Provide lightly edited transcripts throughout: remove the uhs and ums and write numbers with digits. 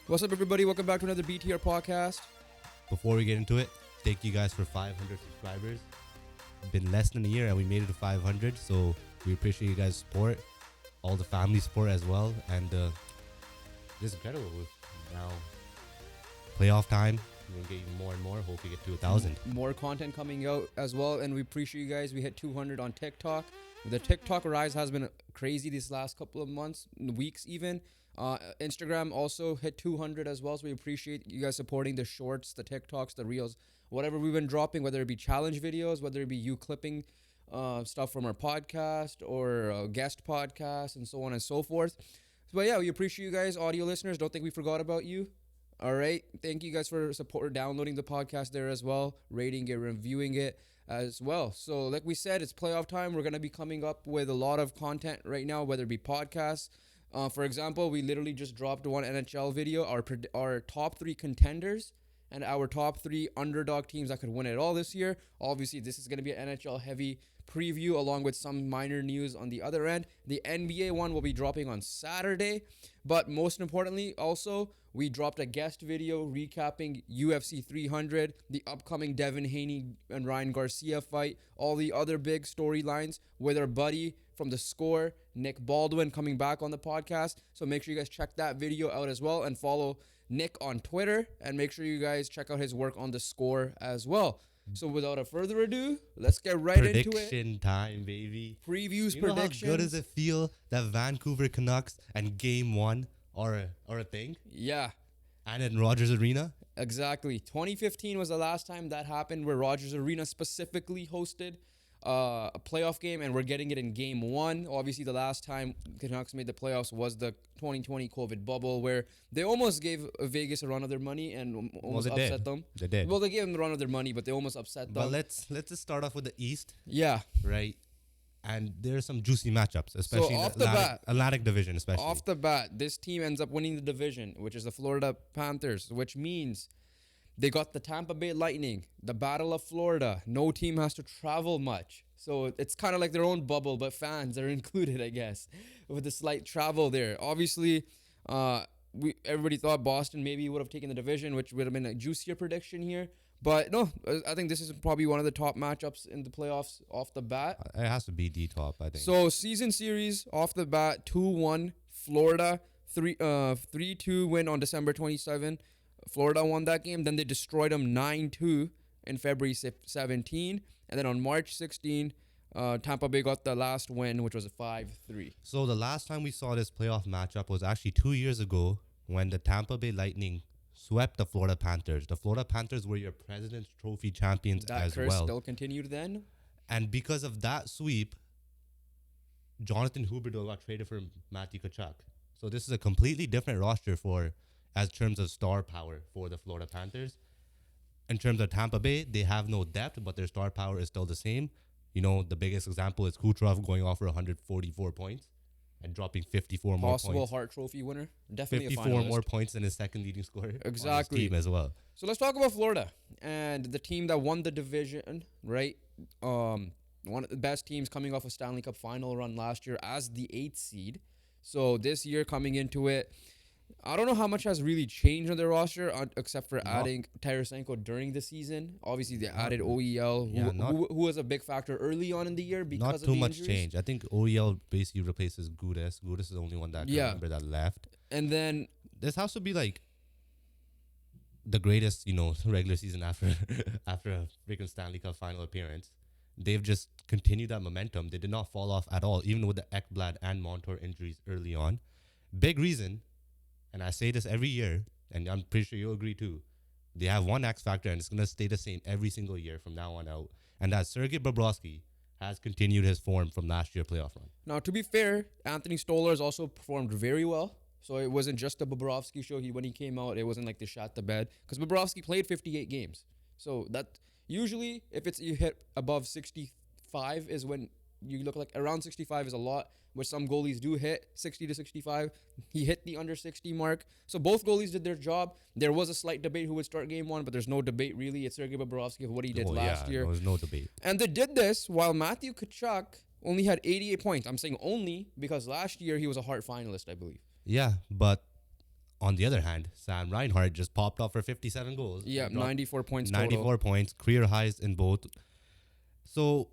What's up, everybody? Welcome back to another BTR podcast. Before we get into it, thank you guys for 500 subscribers. Been less than a year and we made it to 500, so we appreciate you guys' support, all the family support as well, and this is incredible. With now playoff time, we're gonna get even more and more. Hope we get to 1,000. More content coming out as well, and we appreciate you guys. We hit 200 on TikTok. The TikTok rise has been crazy these last couple of months, weeks even. Instagram also hit 200 as well, so we appreciate you guys supporting the shorts, the TikToks, the reels, whatever we've been dropping, whether it be challenge videos, whether it be you clipping stuff from our podcast or guest podcast and so on and so forth. But yeah, we appreciate you guys, audio listeners. Don't think we forgot about you. All right. Thank you guys for downloading the podcast there as well, rating it, reviewing it as well. So like we said, it's playoff time. We're going to be coming up with a lot of content right now, whether it be podcasts. For example, we literally just dropped one NHL video, our top 3 contenders and our top 3 underdog teams that could win it all this year. Obviously, this is going to be an NHL heavy preview along with some minor news on the other end. The NBA one will be dropping on Saturday, but most importantly, also, we dropped a guest video recapping UFC 300, the upcoming Devin Haney and Ryan Garcia fight, all the other big storylines with our buddy from The Score, Nick Baldwin, coming back on the podcast. So make sure you guys check that video out as well and follow Nick on Twitter, and make sure you guys check out his work on The Score as well. So without a further ado, let's get right into it. Prediction time, baby. Previews, predictions. predictions. How good does it feel that Vancouver Canucks and Game 1 are a thing? Yeah. And in Rogers Arena? Exactly. 2015 was the last time that happened, where Rogers Arena specifically hosted a playoff game, and we're getting it in Game 1. Obviously, the last time Canucks made the playoffs was the 2020 COVID bubble, where they almost gave Vegas a run of their money and almost upset them. They did. Well, they gave them the run of their money, but they almost upset them. But let's just start off with the East. Yeah. Right? And there are some juicy matchups, especially So in the Atlantic division, especially. Off the bat, this team ends up winning the division, which is the Florida Panthers, which means they got the Tampa Bay Lightning, the Battle of Florida. No team has to travel much. So it's kind of like their own bubble, but fans are included, I guess, with the slight travel there. Obviously, everybody thought Boston maybe would have taken the division, which would have been a juicier prediction here. But no, I think this is probably one of the top matchups in the playoffs off the bat. It has to be the top, I think. So season series off the bat, 2-1 Florida, 3-2 win on December 27. Florida won that game. Then they destroyed them 9-2 in February 17. And then on March 16, Tampa Bay got the last win, which was a 5-3. So the last time we saw this playoff matchup was actually 2 years ago when the Tampa Bay Lightning swept the Florida Panthers. The Florida Panthers were your President's Trophy champions as well. That curse still continued then? And because of that sweep, Jonathan Huberdeau got traded for Matthew Tkachuk. So this is a completely different roster as terms of star power for the Florida Panthers. In terms of Tampa Bay, they have no depth, but their star power is still the same. You know, the biggest example is Kucherov going off for 144 points and dropping 54 more points. Possible Hart Trophy winner. Definitely 54 more points than his second leading scorer. Exactly. On his team as well. So let's talk about Florida and the team that won the division, right? One of the best teams coming off a Stanley Cup final run last year as the 8th seed. So this year coming into it, I don't know how much has really changed on their roster except for adding Tarasenko during the season. Obviously, they added OEL, who was a big factor early on in the year because of the injuries. Not too much change. I think OEL basically replaces Gudas. Gudas is the only one that I can remember that left. And then this has to be like the greatest, regular season after a freaking Stanley Cup final appearance. They've just continued that momentum. They did not fall off at all, even with the Ekblad and Montour injuries early on. Big reason. And I say this every year, and I'm pretty sure you'll agree too. They have one X factor, and it's going to stay the same every single year from now on out. And that Sergei Bobrovsky has continued his form from last year's playoff run. Now, to be fair, Anthony Stolar has also performed very well. So it wasn't just the Bobrovsky show. When he came out, it wasn't like they shot the bed. Because Bobrovsky played 58 games. So that usually, if you hit above 65 is when you look like around 65 is a lot, which some goalies do hit 60 to 65. He hit the under 60 mark. So both goalies did their job. There was a slight debate who would start game 1, but there's no debate really. It's Sergei Bobrovsky of what he did last year. There was no debate. And they did this while Matthew Tkachuk only had 88 points. I'm saying only because last year he was a Hart finalist, I believe. Yeah, but On the other hand, Sam Reinhart just popped off for 57 goals. Yeah, He dropped 94 points 94 total. points, career highs in both. So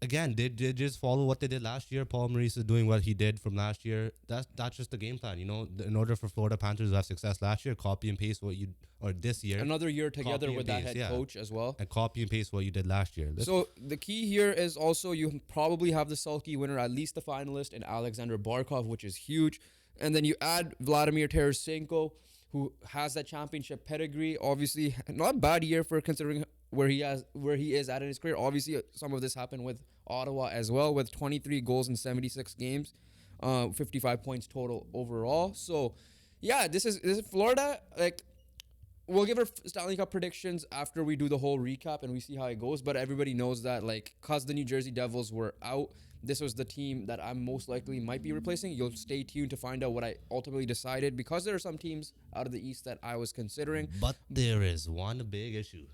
again, they just follow what they did last year. Paul Maurice is doing what he did from last year. That's just the game plan. In order for Florida Panthers to have success last year, copy and paste what you or this year, Another year together copy with and that paste, head coach as well. and copy and paste what you did last year. So the key here is also you probably have the sulky winner, at least the finalist, in Alexander Barkov, which is huge. And then you add Vladimir Tarasenko, who has that championship pedigree. Obviously, not a bad year for considering where he is at in his career. Obviously, some of this happened with Ottawa as well, with 23 goals in 76 games, 55 points total overall. So, yeah, this is Florida. Like, we'll give our Stanley Cup predictions after we do the whole recap and we see how it goes. But everybody knows that, like, cause the New Jersey Devils were out, this was the team that I'm most likely might be replacing. You'll stay tuned to find out what I ultimately decided, because there are some teams out of the East that I was considering. But there is one big issue.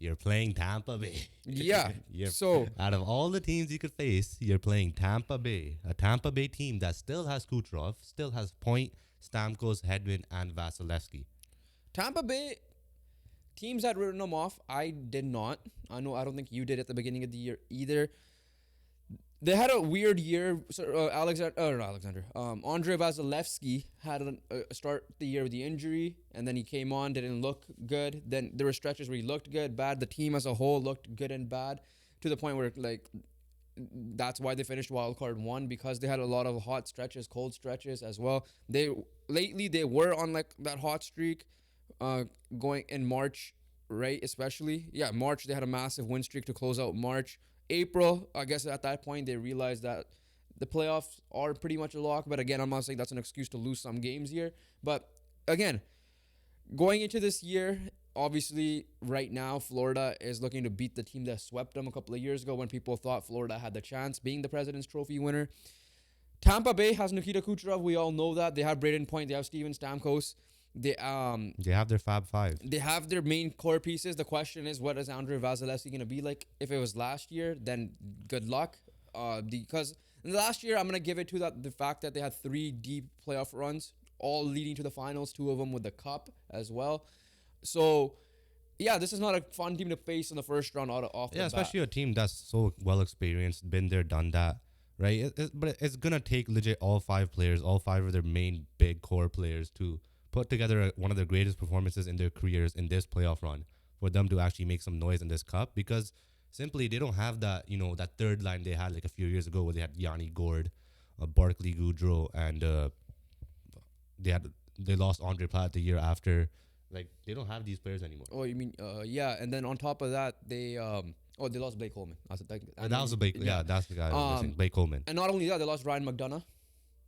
You're playing Tampa Bay. Yeah. You're, So out of all the teams you could face, you're playing Tampa Bay, a Tampa Bay team that still has Kucherov, still has Point, Stamkos, Hedman, and Vasilevsky. Tampa Bay teams had written them off. I did not. I don't think you did at the beginning of the year either. They had a weird year. So, Andre Vasilevsky had a start the year with the injury, and then he came on, didn't look good. Then there were stretches where he looked good, bad. The team as a whole looked good and bad, to the point where, like, that's why they finished wild card 1, because they had a lot of hot stretches, cold stretches as well. They were on like that hot streak, going in March, right? Especially, yeah, March they had a massive win streak to close out March. April, I guess at that point they realized that the playoffs are pretty much a lock. But again, I'm not saying that's an excuse to lose some games here. But again, going into this year, obviously right now Florida is looking to beat the team that swept them a couple of years ago when people thought Florida had the chance, being the President's Trophy winner. Tampa Bay has Nikita Kucherov. We all know that. They have Braden Point. They have Steven Stamkos. They have their Fab Five. They have their main core pieces. The question is, what is Andre Vasilevsky going to be like? If it was last year, then good luck. Because last year, I'm going to give it to the fact that they had 3 deep playoff runs, all leading to the finals, 2 of them with the cup as well. So, yeah, this is not a fun team to face in the first round off the bat. Especially a team that's so well experienced, been there, done that, right? But it's going to take legit all 5 players, all 5 of their main big core players to put together one of their greatest performances in their careers in this playoff run for them to actually make some noise in this cup, because simply they don't have that, that third line they had like a few years ago where they had Yanni Gord, Barclay Goodrow, and they lost Andre Platt the year after. Like, they don't have these players anymore. Oh, you mean, yeah. And then on top of that, they lost Blake Coleman. That's the guy. Blake Coleman. And not only that, they lost Ryan McDonough,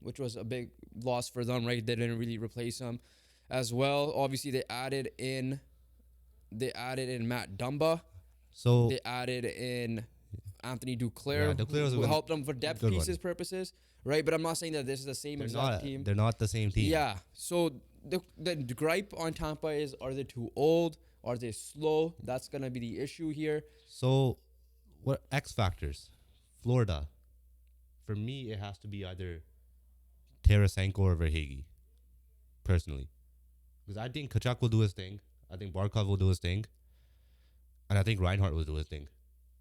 which was a big loss for them, right? They didn't really replace him as well. Obviously, they added in Matt Dumba. So they added in Anthony Duclair, yeah, Duclair who helped them for depth pieces purposes, right? But I'm not saying that this is the same exact team. They're not the same team. Yeah. So the gripe on Tampa is, are they too old? Are they slow? That's going to be the issue here. So what X factors? Florida. For me, it has to be either Tarasenko or Verhaeghe, personally. Because I think Kachuk will do his thing. I think Barkov will do his thing. And I think Reinhardt will do his thing.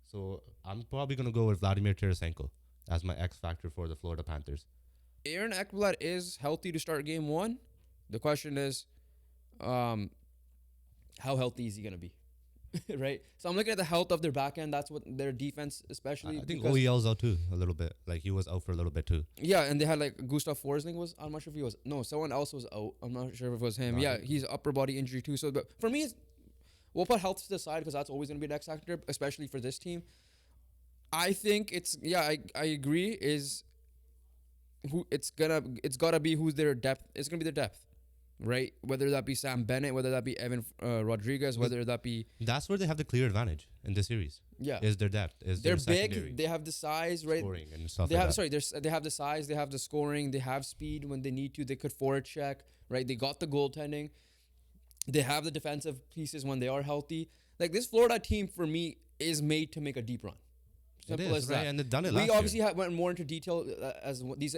So I'm probably going to go with Vladimir Tarasenko as my X factor for the Florida Panthers. Aaron Ekblad is healthy to start game 1. The question is, how healthy is he going to be? Right? So I'm looking at the health of their back end. That's what their defense, especially. I think OEL's out too, a little bit. Like, he was out for a little bit too. Yeah, and they had like Gustav Forsling I'm not sure if he was. No, someone else was out. I'm not sure if it was him. Yeah, he's upper body injury too. So, but for me, we'll put health to the side because that's always going to be an X factor, especially for this team. I think I agree. It's gotta be who's their depth. It's gonna be their depth. Right, whether that be Sam Bennett, whether that be Evan Rodriguez, whether that be... That's where they have the clear advantage in this series. Yeah. Is their depth. They're big, they have the size, right? Scoring and stuff they have the size, they have the scoring, they have speed when they need to, they could forward check, right? They got the goaltending. They have the defensive pieces when they are healthy. Like, this Florida team, for me, is made to make a deep run. Simple is, as right? that. And they've done it We last obviously year. went more into detail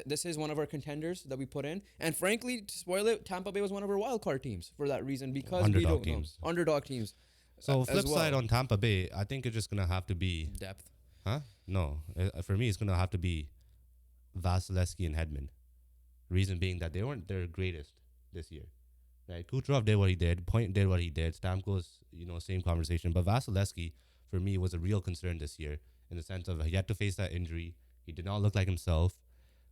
this is one of our contenders that we put in. And frankly, to spoil it, Tampa Bay was one of our wild card teams for that reason because we Underdog don't know. teams. Underdog teams. So as flip side well. on Tampa Bay, I think it's just gonna have to be, Depth. huh? No, for me, it's gonna have to be Vasilevsky and Hedman. Reason being that they weren't their greatest this year. Right, Kucherov did what he did. Point did what he did. Stamkos, same conversation. But Vasilevsky, for me, was a real concern this year in the sense of he had to face that injury. He did not look like himself.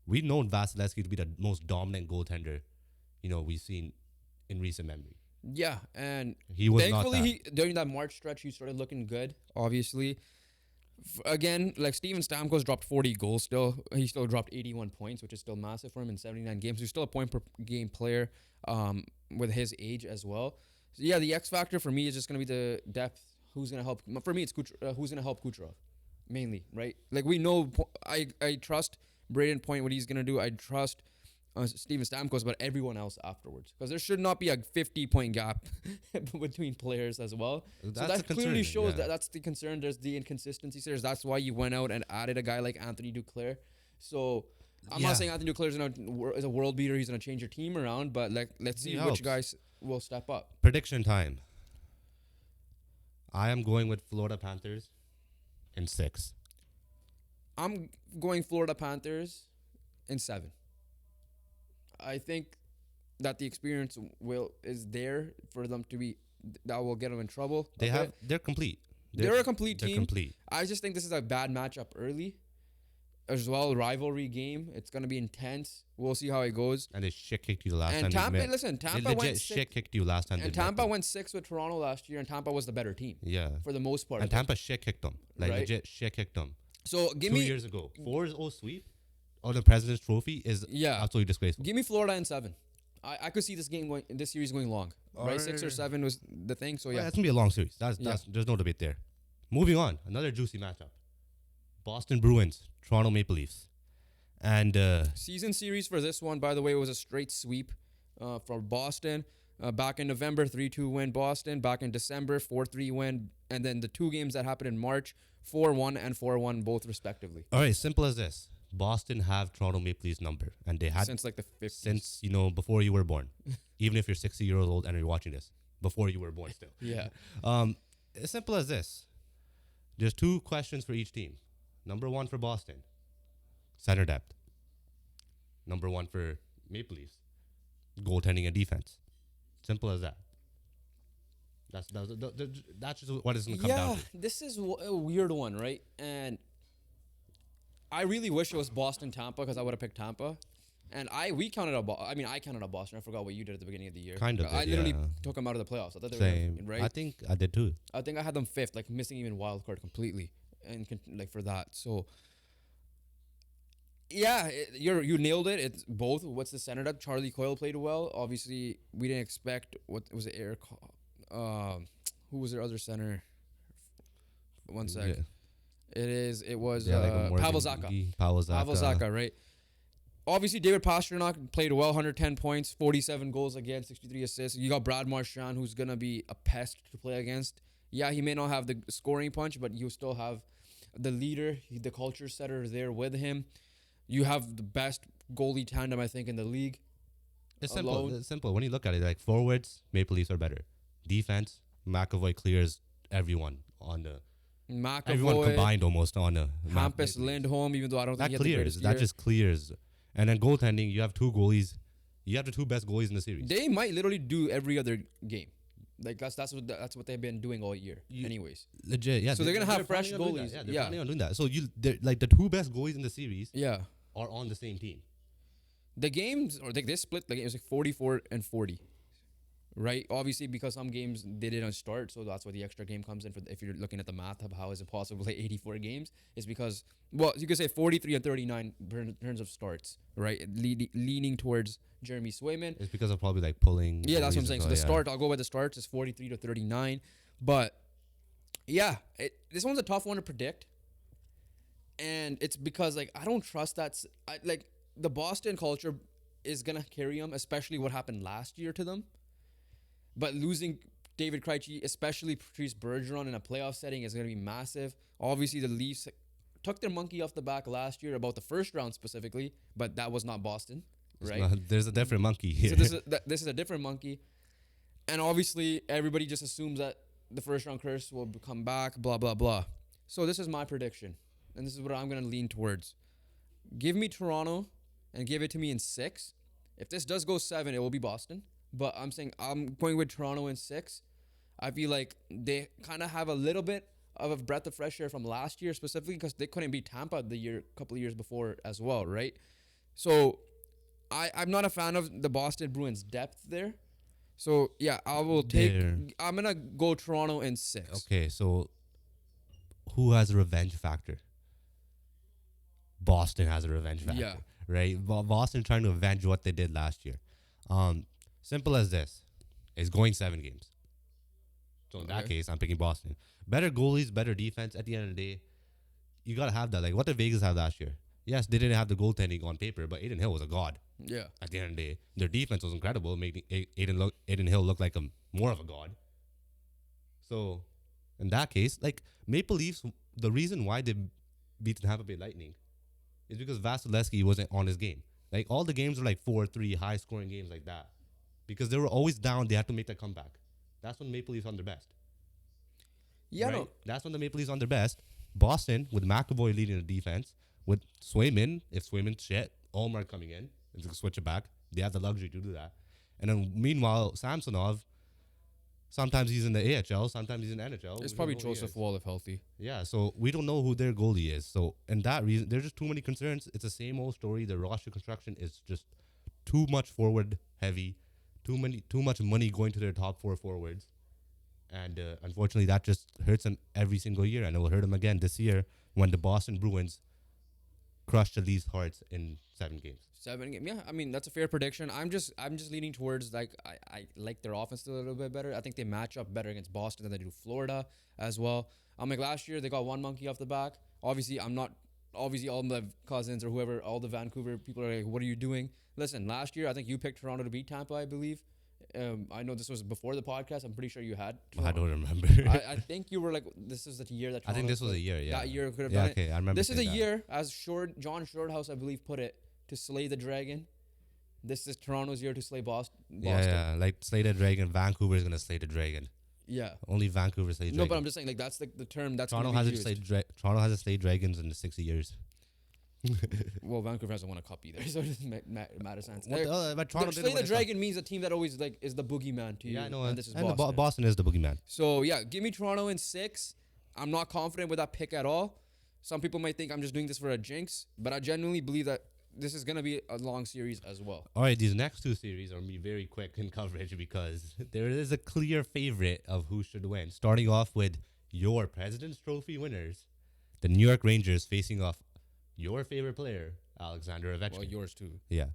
We've known Vasilevsky to be the most dominant goaltender, we've seen in recent memory. Yeah, and He was thankfully, not that. during that March stretch, he started looking good. Obviously, again, like Steven Stamkos dropped 40 goals. Still, he still dropped 81 points, which is still massive for him in 79 games. He's still a point per game player, with his age as well. So yeah, the X factor for me is just gonna be the depth. Who's gonna help? For me, it's who's gonna help Kucherov, mainly, right? Like we know, I trust Braden Point what he's gonna do. I trust Steven Stamkos, but everyone else afterwards, because there should not be a 50-point gap between players as well. That's so a that clearly concern, shows yeah. that's the concern. There's the inconsistencies there. That's why you went out and added a guy like Anthony Duclair. So I'm Yeah. not saying Anthony Duclair is a world beater. He's gonna change your team around, but let's see He which helps. guys will step up. Prediction time. I am going with Florida Panthers in 6. I'm going Florida Panthers in 7. I think that the experience is there for them to be that will get them in trouble. They're complete. They're a complete They're team. complete. I just think this is a bad matchup early. As well, rivalry game. It's gonna be intense. We'll see how it goes. And they shit kicked you the last And time. Tampa, they met. listen, They Tampa legit went shit six, kicked you last time. and they met Tampa them. went 6 with Toronto last year, and Tampa was the better team Yeah. for the most part. And Tampa shit kicked them. Like Right. legit shit kicked them. So give 2 me years ago. 4-0 sweep on the President's Trophy is Yeah. absolutely disgraceful. Give me Florida in 7. I could see this series going long. Right, 6 or Or- 7 was the thing. So Yeah, yeah, that's gonna be a long series. There's no debate there. Moving on, another juicy matchup: Boston Bruins, Toronto Maple Leafs, and season series for this one, by the way, was a straight sweep for Boston. Back in November, 3-2 win Boston. Back in December, 4-3 win, and then the 2 games that happened in March, 4-1 and 4-1 both respectively. all right, simple as this: Boston have Toronto Maple Leafs number, and they had Since like the 50s. since before you were born. Even if you're 60 years old and you're watching this, before you were born still. Yeah. As simple as this. There's 2 questions for each team. Number 1 for Boston, center depth. Number 1 for Maple Leafs, goaltending and defense. Simple as that. That's just what it's going to come down to. This is a weird one, right? And I really wish it was Boston Tampa because I would have picked Tampa. And I counted out Boston. I forgot what you did at the beginning of the year. Kind of I did, literally yeah. took them out of the playoffs. I thought they Same. were right. I think I did too. I think I had them 5th, like missing even wild card completely, and for that. So yeah, you nailed it. It's both. What's the center depth? Charlie Coyle played well. Obviously, we didn't expect what was it. Eric, who was their other center? One sec. Yeah. It was Morgan Pavel Zacha. Gee, Pavel Zacha. Pavel Zacha, right? Obviously, David Pastrnak played well, 110 points, 47 goals against, 63 assists. You got Brad Marchand, who's going to be a pest to play against. Yeah, he may not have the scoring punch, but you still have the leader, the culture setter there with him. You have the best goalie tandem, I think, in the league. It's alone. simple. It's simple. When you look at it, like forwards, Maple Leafs are better. Defense, McAvoy clears everyone on the everyone McAvoy, combined almost on the map, Hampus Maple Leafs. Lindholm, even though I don't That think he had the clears. greatest That year. just clears. And then goaltending, you have 2 goalies. You have the 2 best goalies in the series. They might literally do every other game. Like that's what they've been doing all year. Anyways, Legit, yeah. So they're gonna have fresh planning on doing goalies. that. Yeah, they're Yeah. planning on doing that. So the 2 best goalies in the series yeah. are on the same team. The games, or they split the game. It was like 44 and 40, right? Obviously, because some games they didn't start, so that's why the extra game comes in. If you're looking at the math of how is it possible to play 84 games, it's because you could say 43 and 39 in terms of starts, right? Leaning towards Jeremy Swayman. It's because of probably like pulling. Yeah, that's what I'm goalies saying. as So well, the yeah. start, I'll go by the starts, is 43 to 39, but yeah, this one's a tough one to predict, and it's because like I don't trust like the Boston culture is gonna carry them, especially what happened last year to them. But losing David Krejci, especially Patrice Bergeron in a playoff setting, is gonna be massive. Obviously, the Leafs took their monkey off the back last year about the first round specifically, but that was not Boston, It's right? not- there's a different monkey here. So this is a different monkey, and obviously everybody just assumes that the first round curse will come back, blah blah blah. So this is my prediction, and this is what I'm gonna lean towards. Give me Toronto, and give it to me in 6. If this does go 7, it will be Boston. But I'm saying I'm going with Toronto in 6. I feel like they kind of have a little bit of a breath of fresh air from last year, specifically because they couldn't beat Tampa the couple of years before as well, right? So I'm not a fan of the Boston Bruins depth there. So yeah, I will take. There. I'm gonna go Toronto in 6. Okay, so who has a revenge factor? Boston has a revenge factor, Yeah. right? Boston trying to avenge what they did last year. Simple as this: it's going 7 games. So in that Okay. case, I'm picking Boston. Better goalies, better defense. At the end of the day, you gotta have that. Like, what did Vegas have last year? Yes, they didn't have the goaltending on paper, but Aiden Hill was a god. Yeah. At the end of the day, their defense was incredible, making Aiden Hill look like more of a god. So, in that case, like Maple Leafs, the reason why they beat the Tampa Bay Lightning is because Vasilevsky wasn't on his game. Like all the games were like 4-3, high scoring games like that, because they were always down. They had to make that comeback. That's when Maple Leafs on their best. Yeah. right? No. That's when the Maple Leafs on their best. Boston with McAvoy leading the defense, with Swayman, if Swayman's shit, Allmark coming in and just switch it back. They have the luxury to do that. And then meanwhile, Samsonov, sometimes he's in the AHL, sometimes he's in NHL. It's We don't probably know who he Joseph is. Wall if healthy. Yeah, so we don't know who their goalie is. So, and that reason, there's just too many concerns. It's the same old story. The roster construction is just too much forward heavy, too much money going to their top 4 forwards. And unfortunately, that just hurts them every single year, and it will hurt them again this year when the Boston Bruins crushed the Leafs' hearts in 7 games. 7 game. Yeah, I mean that's a fair prediction. I'm just leaning towards like I like their offense a little bit better. I think they match up better against Boston than they do Florida as well. I'm like last year they got one monkey off the back. Obviously I'm not. Obviously all my cousins or whoever, all the Vancouver people are like, what are you doing? Listen, last year I think you picked Toronto to beat Tampa, I believe. I know this was before the podcast. I'm pretty sure you had. I don't remember. I think you were like, this is the year that. I think Toronto this was could- a year, yeah. That year could have Yeah, done okay, I remember. This is a saying that. year, as John Shorthouse, I believe, put it, to slay the dragon. This is Toronto's year to slay Boston. Yeah, like slay the dragon. Vancouver is gonna slay the dragon. Yeah. Only Vancouver slay No, dragon. but I'm just saying, like that's the term that's Toronto gonna be hasn't used. slayed Toronto hasn't slayed dragons in 60 years. Well, Vancouver hasn't won a cup either, so it doesn't matter sense. But Toronto Slay didn't win the a cup. dragon means a team that always like is the boogeyman to you. Yeah, I know. And this is and Boston. Boston is the boogeyman. So yeah, give me Toronto in 6. I'm not confident with that pick at all. Some people might think I'm just doing this for a jinx, but I genuinely believe that this is gonna be a long series as well. All right, these next 2 series are going to be very quick in coverage because there is a clear favorite of who should win. Starting off with your President's Trophy winners, the New York Rangers facing off your favorite player, Alexander Ovechkin. Well, yours too. Yeah.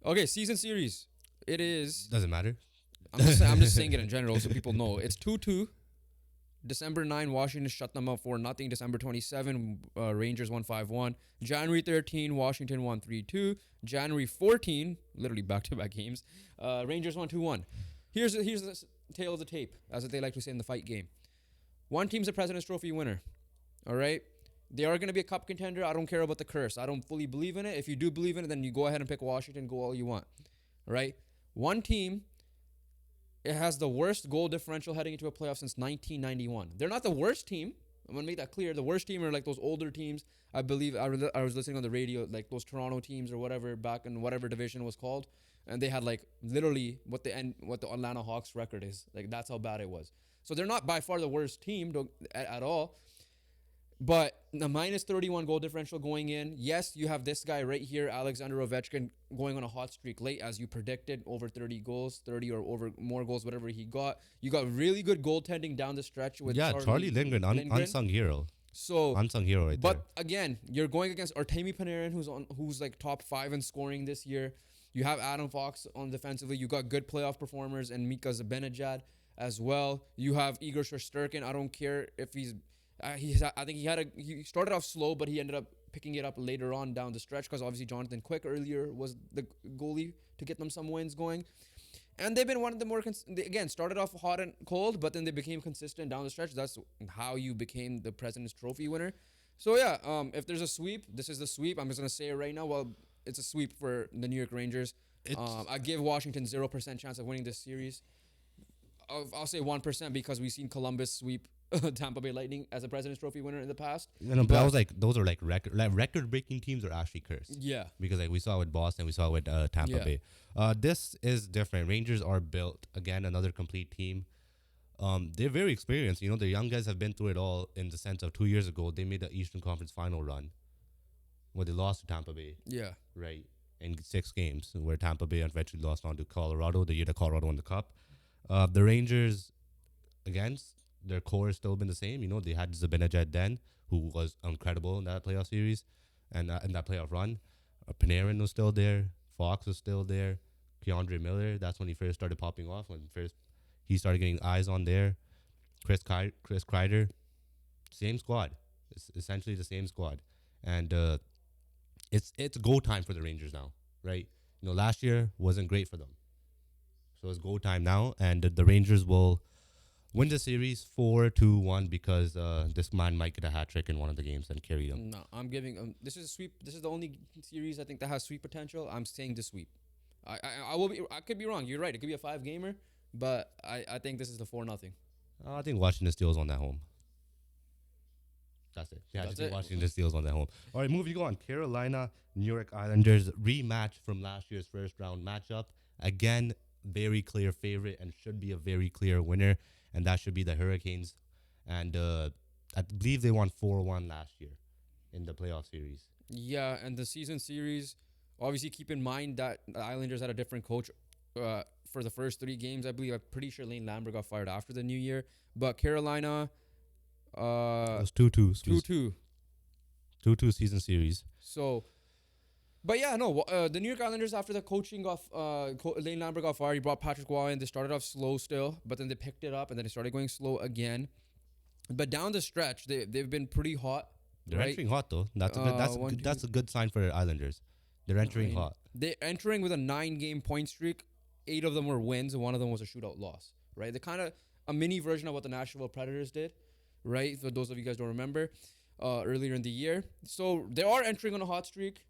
Okay, season series. It is. Doesn't matter. I'm just saying it in general so people know. It's 2-2. December 9, Washington shut them up 4-0. December 27, Rangers won 5-1. January 13, Washington won 3-2. January 14, literally back-to-back games, Rangers won 2-1. Here's the tale of the tape, as they like to say in the fight game. One team's a President's Trophy winner. All right? They are going to be a cup contender. I don't care about the curse. I don't fully believe in it. If you do believe in it, then you go ahead and pick Washington. Go all you want. All right? One team, it has the worst goal differential heading into a playoff since 1991. They're not the worst team. I'm going to make that clear. The worst team are like those older teams. I believe I was listening on the radio, like those Toronto teams or whatever, back in whatever division it was called. And they had like literally what the Atlanta Hawks record is. Like that's how bad it was. So they're not by far the worst team at all. But the minus 31 goal differential going in, yes, you have this guy right here, Alexander Ovechkin, going on a hot streak late, as you predicted, over 30 goals, 30 or over more goals, whatever he got. You got really good goaltending down the stretch with Charlie Lindgren, unsung hero. So Unsung hero right there. but again, you're going against Artemi Panarin, who's like top 5 in scoring this year. You have Adam Fox on defensively. You got good playoff performers and Mika Zibanejad as well. You have Igor Shesterkin. I don't care if he's I think he started off slow, but he ended up picking it up later on down the stretch because obviously Jonathan Quick earlier was the goalie to get them some wins going. And they've been one of the more they, again, started off hot and cold, but then they became consistent down the stretch. That's how you became the President's Trophy winner. So yeah, if there's a sweep, this is the sweep. I'm just gonna say it right now. Well, it's a sweep for the New York Rangers. I give Washington 0% chance of winning this series. I'll say 1% because we've seen Columbus sweep Tampa Bay Lightning as a President's Trophy winner in the past. But that was like those are like record breaking teams are actually cursed. Yeah, Because like we saw with Boston, we saw with Tampa Yeah. Bay. This is different. Rangers are built again, another complete team. They're very experienced. You know, the young guys have been through it all. In the sense of 2 years ago, they made the Eastern Conference Final run, where they lost to Tampa Bay, yeah, right, in 6 games, where Tampa Bay eventually lost on to Colorado the year that Colorado won the cup. The Rangers, again, their core has still been the same. You know, they had Zibanejad then, who was incredible in that playoff series and in that playoff run. Panarin was still there. Fox was still there. Keandre Miller, that's when he first started popping off, when first he started getting eyes on there. Chris Kreider, same squad. It's essentially the same squad. And it's go time for the Rangers now, right? You know, last year wasn't great for them. So it's go time now, and the Rangers will win the series 4-1 because this man might get a hat trick in one of the games and carry them. no, I'm giving this is a sweep. This is the only series I think that has sweep potential. I'm saying the sweep. I will be. I could be wrong. You're right. It could be a 5-gamer, but I think this is the 4-0. I think Washington Steelers on that home. That's it. Yeah, That's I think it. Washington Steelers on that home. All right, moving on. Carolina, New York Islanders rematch from last year's first round matchup. Again, very clear favorite and should be a very clear winner, and that should be the Hurricanes. And I believe they won 4-1 last year in the playoff series. Yeah, and the season series. Obviously, keep in mind that the Islanders had a different coach for the first 3 games. I believe. I'm pretty sure Lane Lambert got fired after the new year. But Carolina, It was 2-2. 2-2. 2-2 season series. So, but yeah, no. The New York Islanders, after the coaching of Lane Lambert got fired, he brought Patrick Waugh in. They started off slow still, but then they picked it up, and then they started going slow again. But down the stretch, they've been pretty hot. They're right? entering hot though. That's a good sign for Islanders. They're entering hot. They're entering with a 9-game point streak. 8 of them were wins, and 1 of them was a shootout loss. Right? They're kind of a mini version of what the Nashville Predators did. Right? For those of you guys don't remember, earlier in the year. So they are entering on a hot streak.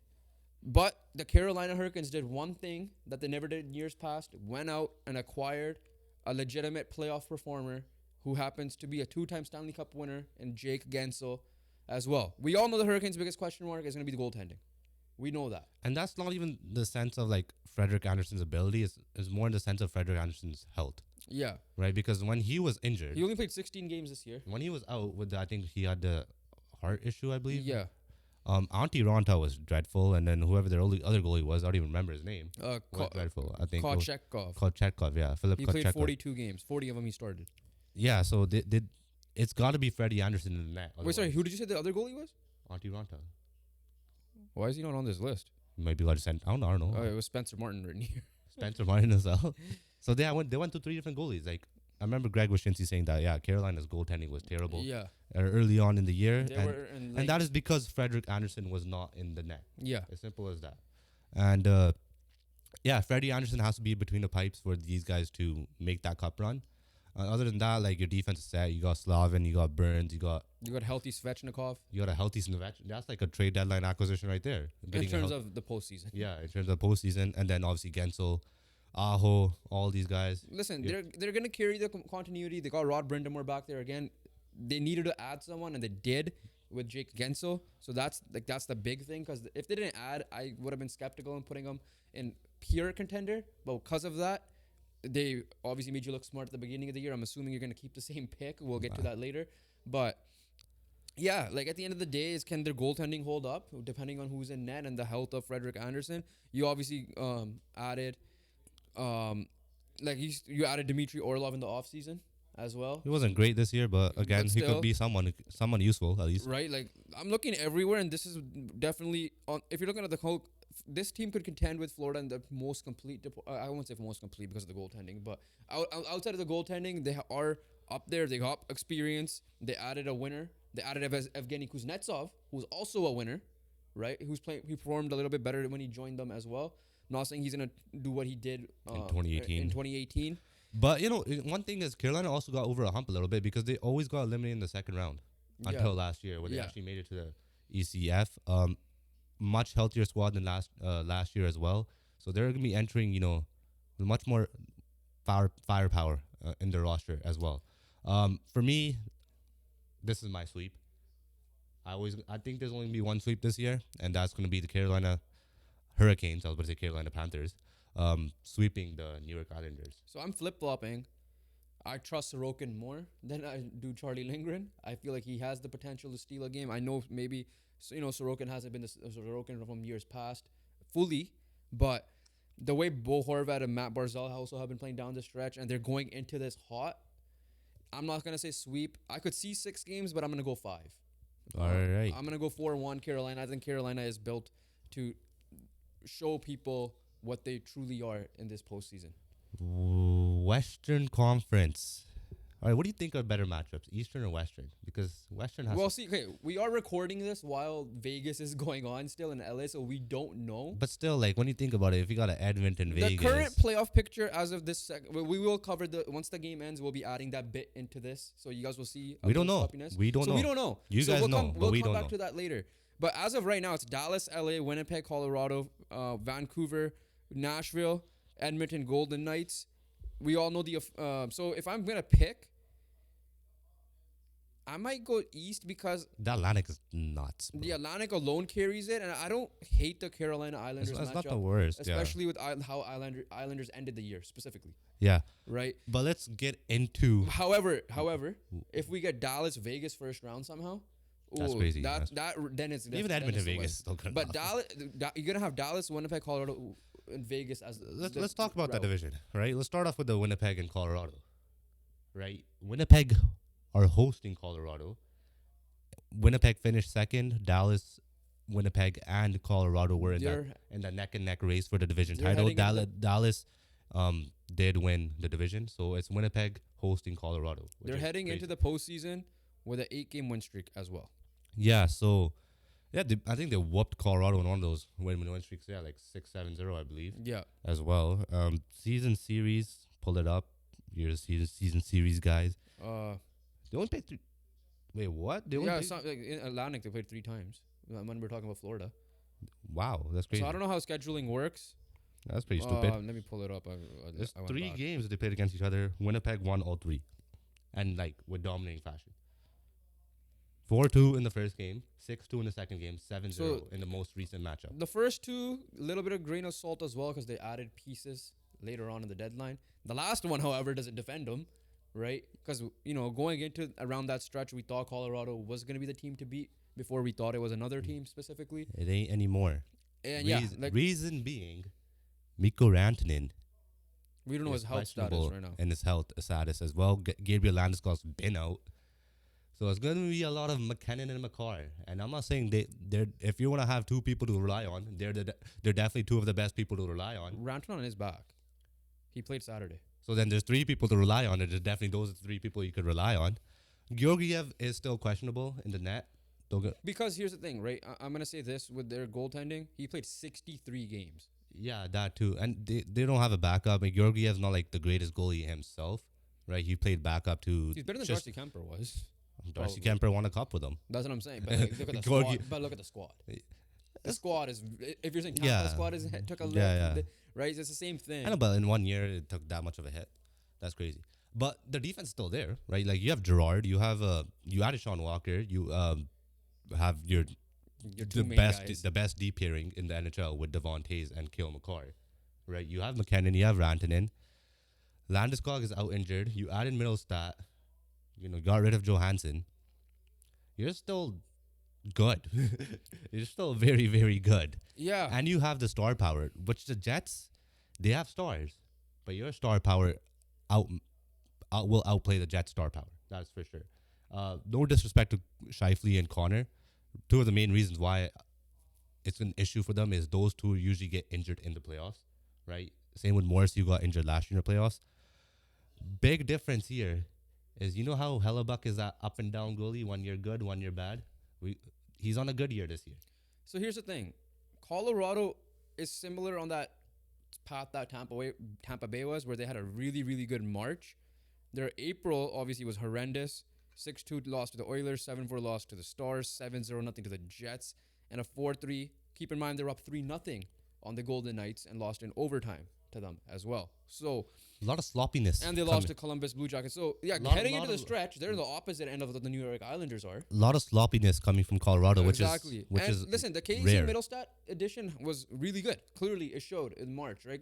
But the Carolina Hurricanes did one thing that they never did in years past. Went out and acquired a legitimate playoff performer who happens to be a 2-time Stanley Cup winner in Jake Gensel as well. We all know the Hurricanes' biggest question mark is going to be the goaltending. We know that. And that's not even the sense of like Frederik Andersen's ability. It's more in the sense of Frederik Andersen's health. Yeah. Right? Because when he was injured, He only played 16 games this year. when he was out with I think he had the heart issue, I believe. Yeah. Auntie Ronta was dreadful, and then whoever their other goalie was, I don't even remember his name. Was dreadful. I think Kochetkov. Kochetkov, yeah, Philip He played Kochetkov. 42 games. 40 of them he started. Yeah, so it's got to be Freddie Andersen in the net. Wait, sorry. Who did you say the other goalie was? Auntie Ronta. Why is he not on this list? Might be got to send. I don't know. Oh, it was Spencer Martin written here. Spencer Martin as well. So they went to 3 different goalies. Like I remember Greg Wyshynski saying that Carolina's goaltending was terrible. Yeah. Early on in the year, They were in and that is because Frederik Andersen was not in the net. Yeah. As simple as that. And Freddie Andersen has to be between the pipes for these guys to make that cup run. Other than that, like your defense is set. You got Slavin, you got Burns, you got healthy Svechnikov. You got a healthy Snevech. That's like a trade deadline acquisition right there. In terms of the postseason. Yeah, in terms of postseason, and then obviously Gensel, Aho, all these guys. Listen, they're gonna carry the continuity. They got Rod Brindamore back there again. They needed to add someone, and they did with Jake Gensel. So that's the big thing. Because if they didn't add, I would have been skeptical in putting them in pure contender. But because of that, they obviously made you look smart at the beginning of the year. I'm assuming you're gonna keep the same pick. We'll get to that later, but. Yeah, like at the end of the day, can their goaltending hold up depending on who's in net and the health of Frederik Andersen? You obviously added, you added Dmitry Orlov in the offseason as well. He wasn't great this year, but again, But he still, could be someone useful at least. right? Like I'm looking everywhere, and this is definitely on. If you're looking at the whole, this team could contend with Florida in the most complete. I won't say most complete because of the goaltending, but outside of the goaltending, they are up there. They got experience. They added a winner. They added Evgeny Kuznetsov, who's also a winner, right? He performed a little bit better when he joined them as well. Not saying he's gonna do what he did In 2018. In 2018. But one thing is Carolina also got over a hump a little bit because they always got eliminated in the second round Yeah, until last year, where they yeah. actually made it to the ECF. Much healthier squad than last year as well. So they're gonna be entering, with much more firepower in their roster as well. For me, this is my sweep. I think there's only gonna be one sweep this year, and that's gonna be the Carolina Hurricanes. I was about to say Carolina Panthers, sweeping the New York Islanders. So I'm flip flopping. I trust Sorokin more than I do Charlie Lindgren. I feel like he has the potential to steal a game. I know maybe Sorokin hasn't been the Sorokin from years past fully, but the way Bo Horvat and Matt Barzal also have been playing down the stretch, and they're going into this hot. I'm not gonna say sweep. I could see 6 games, but I'm gonna go 5. All right. I'm gonna go 4-1 Carolina. I think Carolina is built to show people what they truly are in this postseason. Western Conference. All right, what do you think are better matchups, Eastern or Western? Because Western has. Well, see, okay, we are recording this while Vegas is going on still in LA, so we don't know. But still, like when you think about it, if you got an Edmonton, The Vegas, current playoff picture as of this we will cover once the game ends. We'll be adding that bit into this, so you guys will see. We don't know. We don't know. We don't know. You guys know, but we don't know. We'll come back to that later. But as of right now, it's Dallas, LA, Winnipeg, Colorado, Vancouver, Nashville, Edmonton, Golden Knights. We all know the. So if I'm gonna pick, I might go East because the Atlantic is nuts. Bro. the Atlantic alone carries it, and I don't hate the Carolina Islanders It's matchup, not the worst, especially with how Islanders ended the year specifically. Yeah. Right. But let's get into. However, if we get Dallas Vegas first round somehow, that's crazy. Then it's even Edmonton Vegas is still good. But Dallas, you're gonna have Dallas, Winnipeg, Colorado, and Vegas as. Let's talk about that division, right? Let's start off with the Winnipeg and Colorado, right? Winnipeg are hosting Colorado. Winnipeg finished second. Dallas, Winnipeg, and Colorado were in the neck and neck race for the division title. Dallas did win the division, so it's Winnipeg hosting Colorado. They're heading into the postseason with an 8-game win streak as well. Yeah, so I think they whooped Colorado in one of those win streaks. Yeah, like 6-7-0, I believe. Yeah, as well. Season series, pull it up. You're the season series guys. They only played 3. Wait, what? In Atlantic they played 3 times. When we're talking about Florida. Wow, that's crazy. So I don't know how scheduling works. That's pretty stupid. Let me pull it up. There's 3 games they played against each other. Winnipeg won all 3, and like with dominating fashion. 4-2 in the first game, 6-2 in the second game, 7-0 in the most recent matchup. The first 2, a little bit of grain of salt as well because they added pieces later on in the deadline. The last one, however, doesn't defend them. Right? Because, going into around that stretch, we thought Colorado was going to be the team to beat before we thought it was another team specifically. It ain't anymore. And reason being, Mikko Rantanen. We don't know his health status right now. And his health status as well. Gabriel Landeskog's been out. So it's going to be a lot of McKinnon and McCarr. And I'm not saying they're if you want to have 2 people to rely on, they're definitely 2 of the best people to rely on. Rantanen is back. He played Saturday. So then there's 3 people to rely on, and there's definitely those 3 people you could rely on. Georgiev is still questionable in the net. Because here's the thing, right? I'm going to say this with their goaltending. He played 63 games. Yeah, that too. And they don't have a backup. And Georgiev's not like the greatest goalie himself, right? He played backup to... He's better than Darcy Kemper was. Darcy Kemper won a cup with him. That's what I'm saying. But look at the squad. But look at the squad. The squad is... If you're saying the squad took a lift... Right? It's the same thing. I know, but in 1 year, it took that much of a hit. That's crazy. But the defense is still there, right? Like, you have Gerard. You have... you added Sean Walker. You have your the best deep pairing in the NHL with Devon Tays and Cale Makar, right? You have McKinnon. You have Rantanen. Landeskog is out injured. You added Middlestat. Got rid of Johansson. You're still good. You're still very, very good. Yeah. And you have the star power, which the Jets, they have stars, but your star power will outplay the Jets' star power. That's for sure. No disrespect to Scheifele and Connor. 2 of the main reasons why it's an issue for them is those 2 usually get injured in the playoffs, right? Same with Morris, you got injured last year in the playoffs. Big difference here is how Hellebuck is that up and down goalie, 1 year good, 1 year bad. He's on a good year this year. So here's the thing. Colorado is similar on that path that Tampa Bay was, where they had a really, really good March. Their April obviously was horrendous. 6-2 loss to the Oilers, 7-4 loss to the Stars, 7-0 nothing to the Jets, and a 4-3. Keep in mind they're up 3-0 on the Golden Knights and lost in overtime to them as well. So A lot of sloppiness. and they lost to Columbus Blue Jackets. So yeah, heading into the stretch, they're the opposite end of what the New York Islanders are. A lot of sloppiness coming from Colorado, which Exactly. is Listen, the KC rare. Middlestat edition was really good. Clearly, it showed in March, right?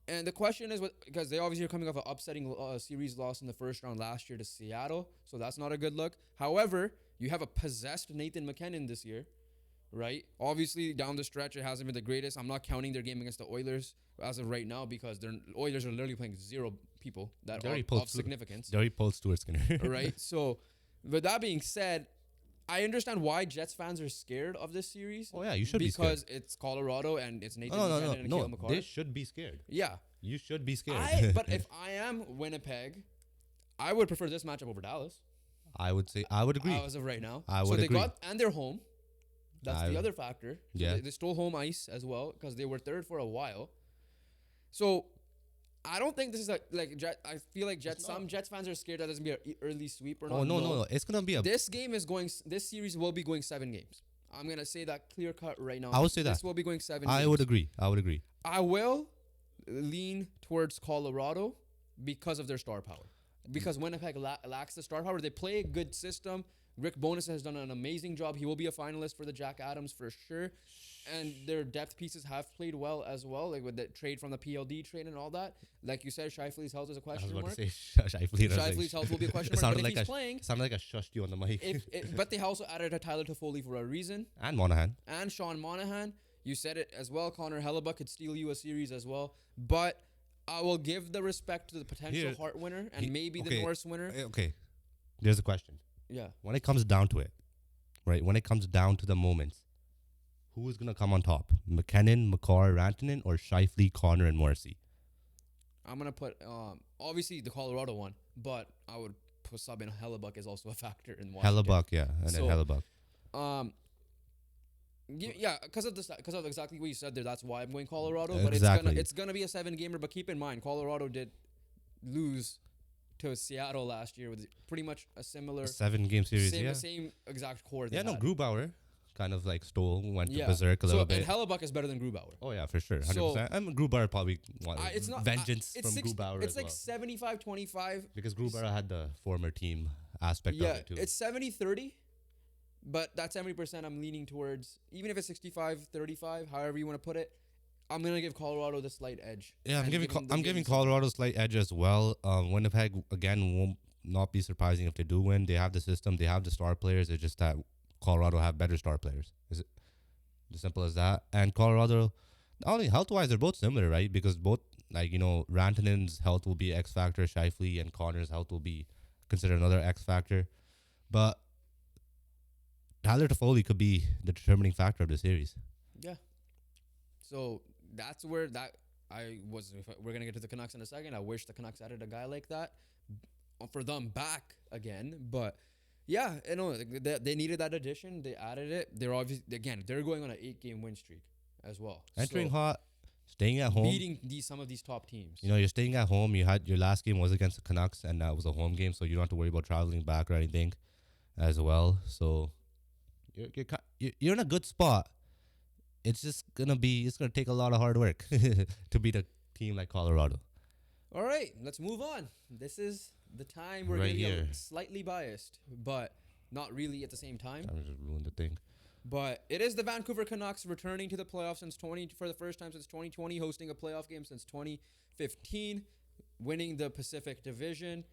And the question is, because they obviously are coming off an upsetting series loss in the first round last year to Seattle, so that's not a good look. However, you have a possessed Nathan McKinnon this year, right? Obviously, down the stretch, it hasn't been the greatest. I'm not counting their game against the Oilers as of right now because the Oilers are literally playing 0 people that are of significance. Very Paul Stewart Skinner. Right? So, with that being said, I understand why Jets fans are scared of this series. Oh yeah, you should be scared. Because it's Colorado and it's Nathan No, McKinnon and Cale McCarr. They should be scared. Yeah. You should be scared. But if I am Winnipeg, I would prefer this matchup over Dallas. I would agree. As of right now. I would agree. And they're home. That's the other factor. So Yeah. They stole home ice as well because they were third for a while. So I don't think this is I feel like some Jets fans are scared that there's gonna be an early sweep or not. Oh no. It's gonna be a. This series will be going 7 games. I'm gonna say that clear cut right now. I would say that this will be going 7 I games. would agree. I will lean towards Colorado because of their star power. Because Winnipeg lacks the star power. They play a good system. Rick Bowness has done an amazing job. He will be a finalist for the Jack Adams for sure. And their depth pieces have played well as well, like with the trade from the PLD trade and all that. Like you said, Shifley's health is a question mark. I was about to say Shifley's health will be a question mark. But if he's playing, sounded like I shushed you on the mic. But they also added a Tyler Toffoli for a reason. And Monahan. And Sean Monahan. You said it as well. Connor Hellebuck could steal you a series as well. But I will give the respect to the potential Hart winner and maybe the Norris winner. Okay. There's a question. Yeah. When it comes down to it, right? When it comes down to the moments, who is going to come on top? McKinnon, McCarr, Rantanen, or Shifley, Connor, and Morrissey? I'm going to put, obviously, the Colorado one, but I would put sub in Hellebuck is also a factor in Washington. Hellebuck, yeah. And then Hellebuck. Yeah, because of exactly what you said there, that's why I'm going Colorado. Exactly. But it's gonna be a 7-gamer. But keep in mind, Colorado did lose to Seattle last year with pretty much a similar 7-game series. Same exact core. Grubauer kind of like went to berserk a little bit. And Hellebuck is better than Grubauer. Oh yeah, for sure, 100%. Grubauer probably it's not vengeance from Grubauer. It's as like 75-25 because Grubauer had the former team aspect of it too. It's 70-30. But that 70% I'm leaning towards, even if it's 65-35, however you want to put it, I'm going to give Colorado the slight edge. Yeah, I'm giving Colorado a slight edge as well. Winnipeg, again, won't not be surprising if they do win. They have the system. They have the star players. It's just that Colorado have better star players. Is it as simple as that? And Colorado, not only health-wise, they're both similar, right? Because both, Rantanen's health will be X factor. Shifley and Connor's health will be considered another X factor. But Tyler Toffoli could be the determining factor of the series. Yeah. So that's where we're going to get to the Canucks in a second. I wish the Canucks added a guy like that for them back again. But yeah, they needed that addition. They added it. They're obviously, again, they're going on an 8-game win streak as well. Entering hot, staying at home. Beating some of these top teams. You're staying at home. You had your last game was against the Canucks, and that was a home game, so you don't have to worry about traveling back or anything as well. So you're in a good spot. It's just gonna take a lot of hard work to beat a team like Colorado. All right, let's move on. This is the time we're Right gonna here. get slightly biased, but not really at the same time. I just ruined the thing. But it is the Vancouver Canucks returning to the playoffs for the first time since 2020, hosting a playoff game since 2015, winning the Pacific Division.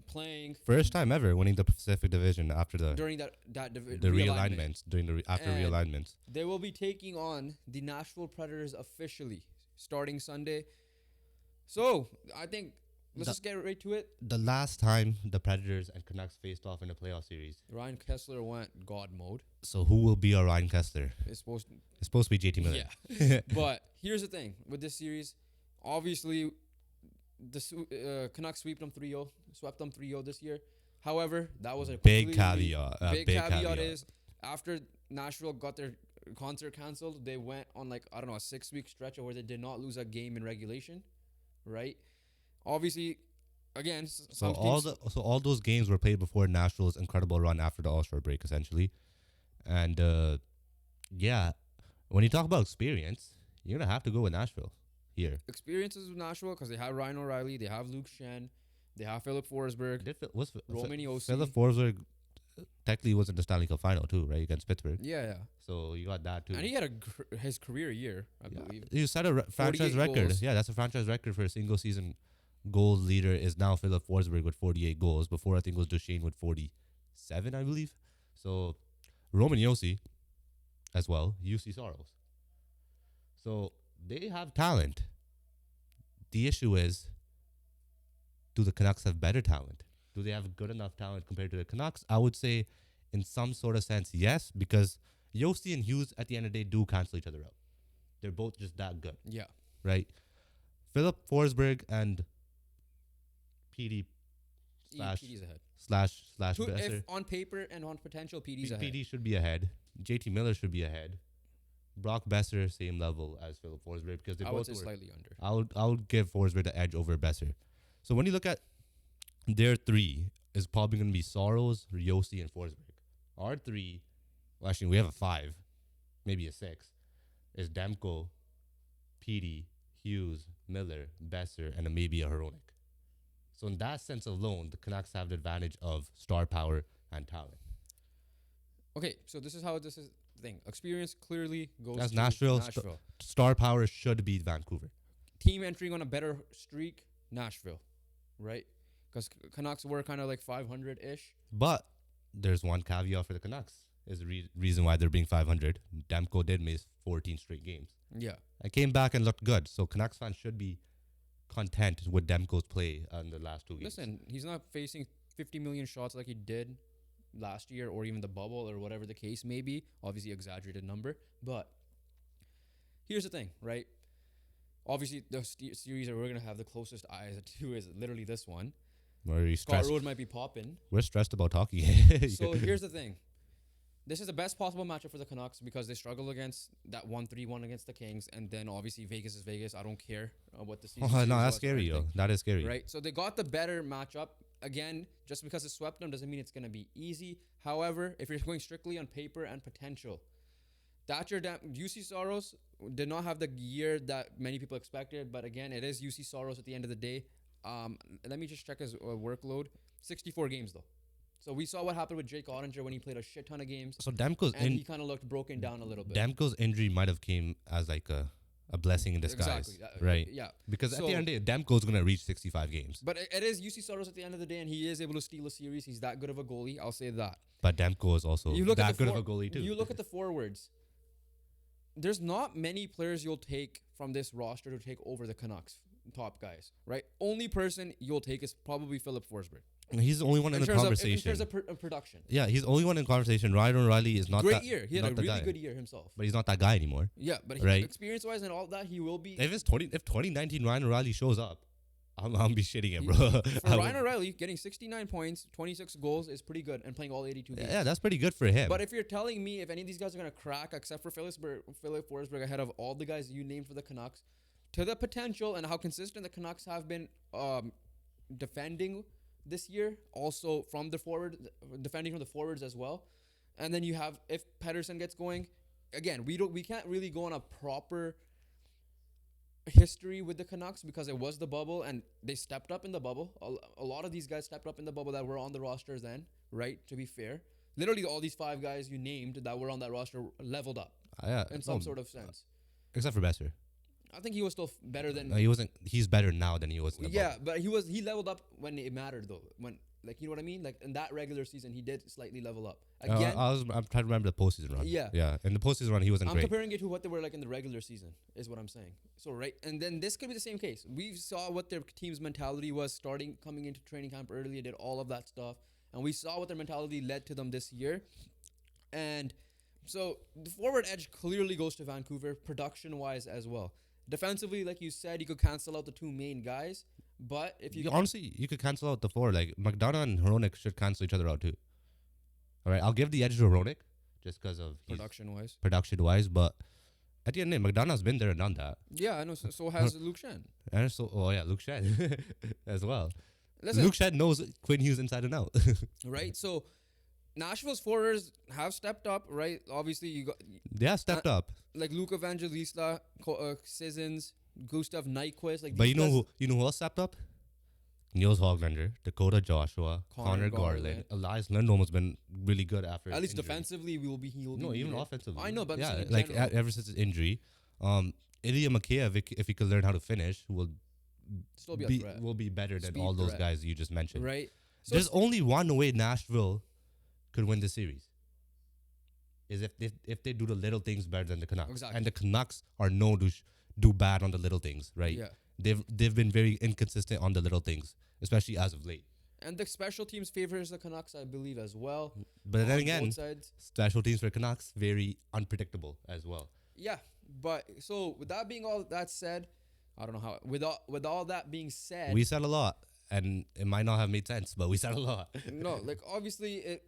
Playing First time ever winning the Pacific Division after the realignments. After realignments. They will be taking on the Nashville Predators officially starting Sunday. So I think let's just get right to it. The last time the Predators and Canucks faced off in a playoff series, Ryan Kessler went God mode. So who will be our Ryan Kessler? It's supposed to be JT Miller. Yeah. But here's the thing with this series, obviously. The Canucks swept them 3-0 this year. However, that was a big caveat. Big caveat is after Nashville got their concert canceled, they went on like I don't know a 6 week stretch where they did not lose a game in regulation, right? Obviously, again, So some teams. all those games were played before Nashville's incredible run after the All-Star break, essentially. And yeah, when you talk about experience, you're gonna have to go with Nashville here. Experiences with Nashville because they have Ryan O'Reilly, they have Luke Shen, they have Philip Forsberg, Roman Philip Yossi. Forsberg technically was in the Stanley Cup final too, right, against Pittsburgh. Yeah, yeah. So you got that too. And he had his career year, I believe. You set a franchise 48 record. goals. Yeah, that's a franchise record for a single season. Goals leader is now Philip Forsberg with 48 goals. Before I think it was Duchesne with 47, I believe. So Roman Yossi as well. UC Soros. So they have talent. The issue is, do the Canucks have better talent? Do they have good enough talent compared to the Canucks? I would say, in some sort of sense, yes, because Yossi and Hughes at the end of the day do cancel each other out. They're both just that good, Yeah. right? Philip Forsberg and PD PD's ahead. slash If Besser. on paper and on potential, PD's ahead. PD should be ahead. JT Miller should be ahead. Brock Besser, same level as Philip Forsberg because they I would both say were. slightly under. I would give Forsberg the edge over Besser. So when you look at their three, is probably going to be Soros, Yossi, and Forsberg. Our three, well, actually we have a 5, maybe a 6, is Demko, PD, Hughes, Miller, Besser, and maybe a Hronik. So in that sense alone, the Canucks have the advantage of star power and talent. Okay, so this is the thing. Experience clearly goes That's to Nashville. Nashville. Star power should beat Vancouver. Team entering on a better streak, Nashville, right? Because Canucks were kind of like 500-ish. But there's one caveat for the Canucks. Is the reason why they're being 500. Demko did miss 14 straight games. Yeah. I came back and looked good. So Canucks fans should be content with Demko's play in the last 2 weeks. Listen, he's not facing 50 million shots like he did last year or even the bubble or whatever the case may be. Obviously, exaggerated number. But here's the thing, right? Obviously, the series that we're going to have the closest eyes to is literally this one. We're Scott stressed. Road might be popping. We're stressed about talking. So here's the thing. This is the best possible matchup for the Canucks because they struggle against that 1-3-1 against the Kings. And then obviously Vegas is Vegas. I don't care what the season Oh, series no, was that's or scary, yo. anything, That is scary. right? So they got the better matchup. Again, just because it swept them doesn't mean it's going to be easy. However, if you're going strictly on paper and potential, UC Soros did not have the year that many people expected. But again, it is UC Soros at the end of the day. Let me just check his workload. 64 games, though. So we saw what happened with Jake Ottinger when he played a shit ton of games. So Demko's And he kind of looked broken down a little bit. Demko's injury might have came as like a blessing in disguise. Exactly. Right. Yeah. Because at So- the end of the day, Demko's going to reach 65 games. But it is UC Soros at the end of the day, and he is able to steal a series. He's that good of a goalie. I'll say that. But Demko is also You look at that the good of a goalie too. You look at the forwards. There's not many players you'll take from this roster to take over the Canucks top guys, right? Only person you'll take is probably Philip Forsberg. He's the only one in the conversation. In terms of production. Yeah, he's the only one in conversation. Ryan O'Reilly is not Great that year. He had not a the really guy. good year himself. But he's not that guy anymore. Yeah, but Right. experience-wise and all that, he will be. If 2019 Ryan O'Reilly shows up, I'm be shitting him, bro. For Ryan O'Reilly, getting 69 points, 26 goals is pretty good, and playing all 82 games. Yeah, that's pretty good for him. But if you're telling me if any of these guys are going to crack, except for Philip Forsberg ahead of all the guys you named for the Canucks, to the potential and how consistent the Canucks have been defending this year, also from the defending from the forwards as well. And then you have, if Pettersson gets going, again, we can't really go on a proper history with the Canucks because it was the bubble and they stepped up in the bubble. A lot of these guys stepped up in the bubble that were on the rosters then, right? To be fair. Literally all these 5 guys you named that were on that roster leveled up in some sort of sense. Except for Besser. I think he was still better than... He wasn't. He's better now than he was in the yeah, bubble. but he leveled up when it mattered though. When, like, you know what I mean? Like in that regular season, he did slightly level up. Again, I'm trying to remember the postseason run. Yeah. Yeah. In the postseason run, he wasn't I'm great. comparing it to what they were like in the regular season, is what I'm saying. So, right? And then this could be the same case. We saw what their team's mentality was coming into training camp early and did all of that stuff. And we saw what their mentality led to them this year. And so the forward edge clearly goes to Vancouver, production-wise as well. Defensively, like you said, you could cancel out the 2 main guys. But if you... Honestly, you could cancel out the 4. Like, McDonough and Hronik should cancel each other out too. All right, I'll give the edge to Hronik just because of production wise. But at the end of the day, McDonough's been there and done that. Yeah, I know. So has Luke Shen. And so, Luke Shen as well. Listen, Luke Shen knows Quinn Hughes inside and out. right? So Nashville's forwards have stepped up, right? Obviously, you got They have stepped up. like Luke Evangelista, Sissons, Gustav Nyquist. Like, But you know who else stepped up? Niels Hoglander, Dakota Joshua, Connor Garland. Elias Lindholm has been really good after. At least injury. defensively, he'll be. No, even offensively. I know, but yeah, I'm like saying in general, ever since his injury, Ilya Mikheyev, if he could learn how to finish, will still be a threat. will be better than Speed all those threat. guys you just mentioned. Right. So There's only one way Nashville could win the series. Is if they do the little things better than the Canucks. Exactly. And the Canucks are known to do bad on the little things, right? Yeah. They've been very inconsistent on the little things, especially as of late. And the special teams favors the Canucks, I believe, as well. But then on again, both sides. special teams for Canucks very unpredictable as well. Yeah, but so with that being all that said, I don't know how. With all that being said, We said a lot, and it might not have made sense, but we said a lot. no, like obviously it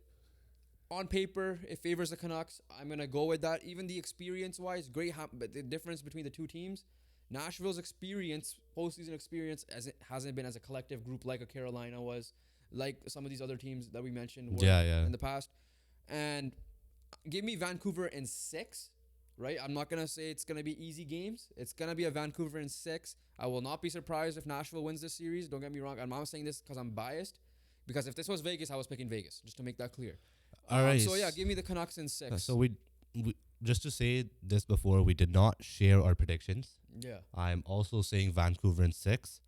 on paper it favors the Canucks. I'm gonna go with that. Even the experience wise, great. But the difference between the two teams, Nashville's experience, postseason experience, as it hasn't been as a collective group like a Carolina was, like some of these other teams that we mentioned were in the past. And give me Vancouver in 6. Right, I'm not gonna say it's gonna be easy games. It's gonna be a Vancouver in 6. I will not be surprised if Nashville wins this series. Don't get me wrong. I'm not saying this because I'm biased. Because if this was Vegas, I was picking Vegas. Just to make that clear. All right. So yeah, give me the Canucks in 6. So we just to say this before, we did not share our predictions. Yeah. I'm also saying Vancouver in 6.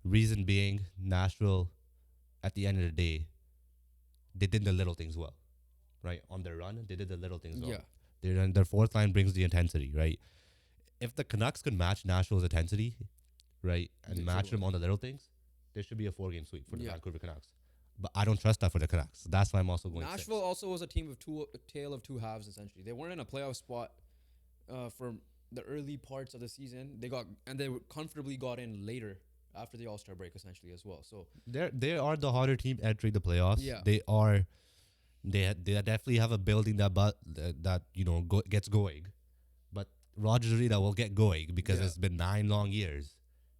Reason being, Nashville, at the end of the day, they did the little things well, right? On their run, they did the little things well. Yeah. Their fourth line brings the intensity, right? If the Canucks could match Nashville's intensity, right, and match them on the little things, there should be a 4-game sweep for the Vancouver Canucks. But I don't trust that for the Canucks. That's why I'm also going Nashville 6. also was a team of tale of two halves, essentially. They weren't in a playoff spot for the early parts of the season. They comfortably got in later after the All-Star break, essentially, as well. So They are the harder team entering the playoffs. Yeah. They are. They definitely have a building that gets going, but Rogers Arena will get going because it's been 9 long years